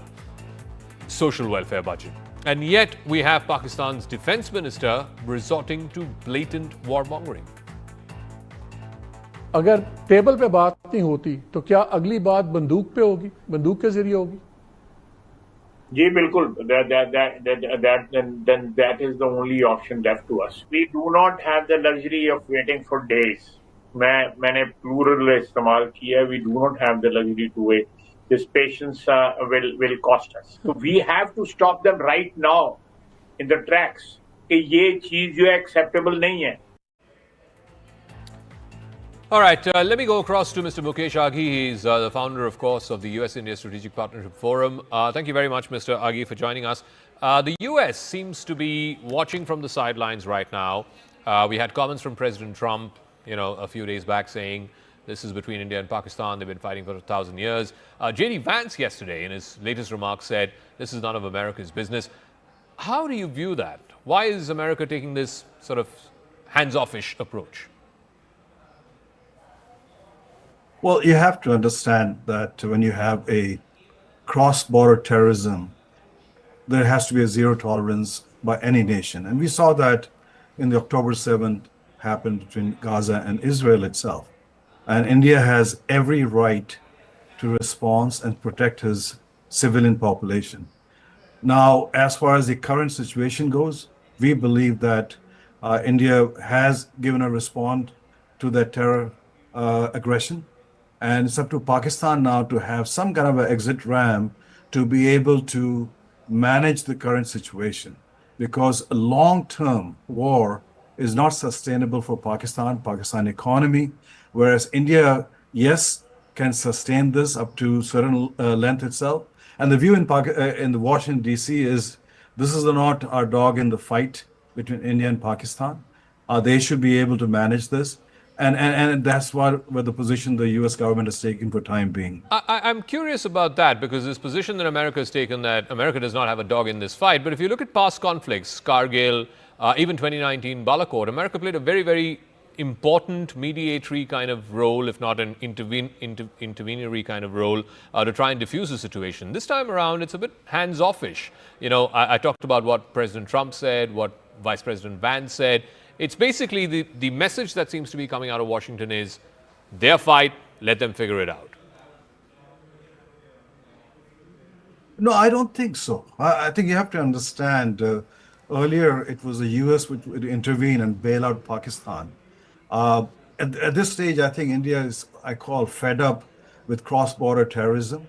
social welfare budget. And yet, we have Pakistan's defense minister resorting to blatant warmongering. अगर table पे बात नहीं होती तो क्या अगली बात बंदूक पे होगी, बंदूक के जरिए होगी? जी बिल्कुल, then that is the only option left to us. We do not have the luxury of waiting for days. मैंने plural इस्तेमाल किया. We do not have the luxury to wait. This patience will cost us. So we have to stop them right now in the tracks. कि ये चीज जो acceptable नहीं है. All right, let me go across to Mr. Mukesh Aghi. He's the founder, of course, of the US-India Strategic Partnership Forum. Thank you very much, Mr. Aghi, for joining us. The US seems to be watching from the sidelines right now. We had comments from President Trump, a few days back saying this is between India and Pakistan. They've been fighting for 1,000 years. J.D. Vance yesterday, in his latest remarks, said this is none of America's business. How do you view that? Why is America taking this sort of hands-off-ish approach? Well, you have to understand that when you have a cross-border terrorism, there has to be a zero tolerance by any nation. And we saw that in the October 7th happened between Gaza and Israel itself. And India has every right to respond and protect his civilian population. Now, as far as the current situation goes, we believe that India has given a response to that terror aggression. And it's up to Pakistan now to have some kind of an exit ramp to be able to manage the current situation. Because a long-term war is not sustainable for Pakistan economy, whereas India, yes, can sustain this up to certain length itself. And the view in the Washington, D.C. is this is not our dog in the fight between India and Pakistan. They should be able to manage this. And that's where the position the U.S. government is taking for time being. I'm curious about that because this position that America has taken that America does not have a dog in this fight. But if you look at past conflicts, Kargil, even 2019 Balakot, America played a very, very important mediatory kind of role, if not an interventory kind of role, to try and diffuse the situation. This time around, it's a bit hands-off-ish. I talked about what President Trump said, what Vice President Vance said. It's basically the message that seems to be coming out of Washington is their fight, let them figure it out. No, I don't think so. I think you have to understand. Earlier, it was the U.S. which would intervene and bail out Pakistan. Uh, at this stage, I think India is, I call, fed up with cross-border terrorism.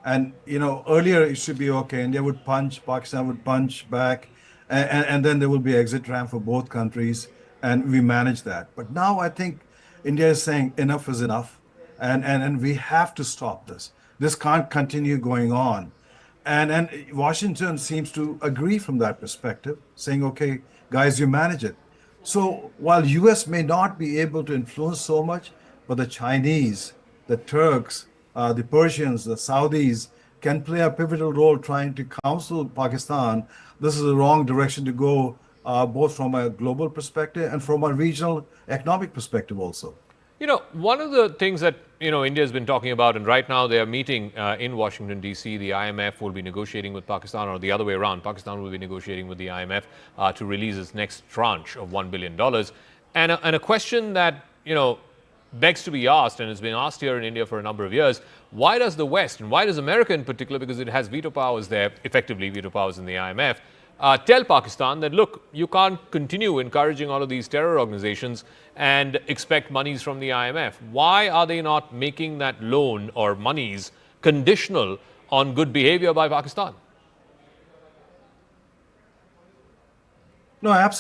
And earlier it should be okay. India would punch, Pakistan would punch back, and then there will be exit ramp for both countries, and we manage that. But now I think India is saying enough is enough, and we have to stop this. This can't continue going on. And Washington seems to agree from that perspective, saying, okay, guys, you manage it. So while US may not be able to influence so much, but the Chinese, the Turks, the Persians, the Saudis can play a pivotal role trying to counsel Pakistan. This is the wrong direction to go, both from a global perspective and from a regional economic perspective also. One of the things that, India has been talking about, and right now they are meeting in Washington, D.C., the IMF will be negotiating with Pakistan, or the other way around. Pakistan will be negotiating with the IMF to release its next tranche of $1 billion. And a question that, begs to be asked, and has been asked here in India for a number of years, why does the West, and why does America in particular, because it has veto powers there, effectively veto powers in the IMF, tell Pakistan that, look, you can't continue encouraging all of these terror organizations and expect monies from the IMF. Why are they not making that loan or monies conditional on good behavior by Pakistan? No, absolutely.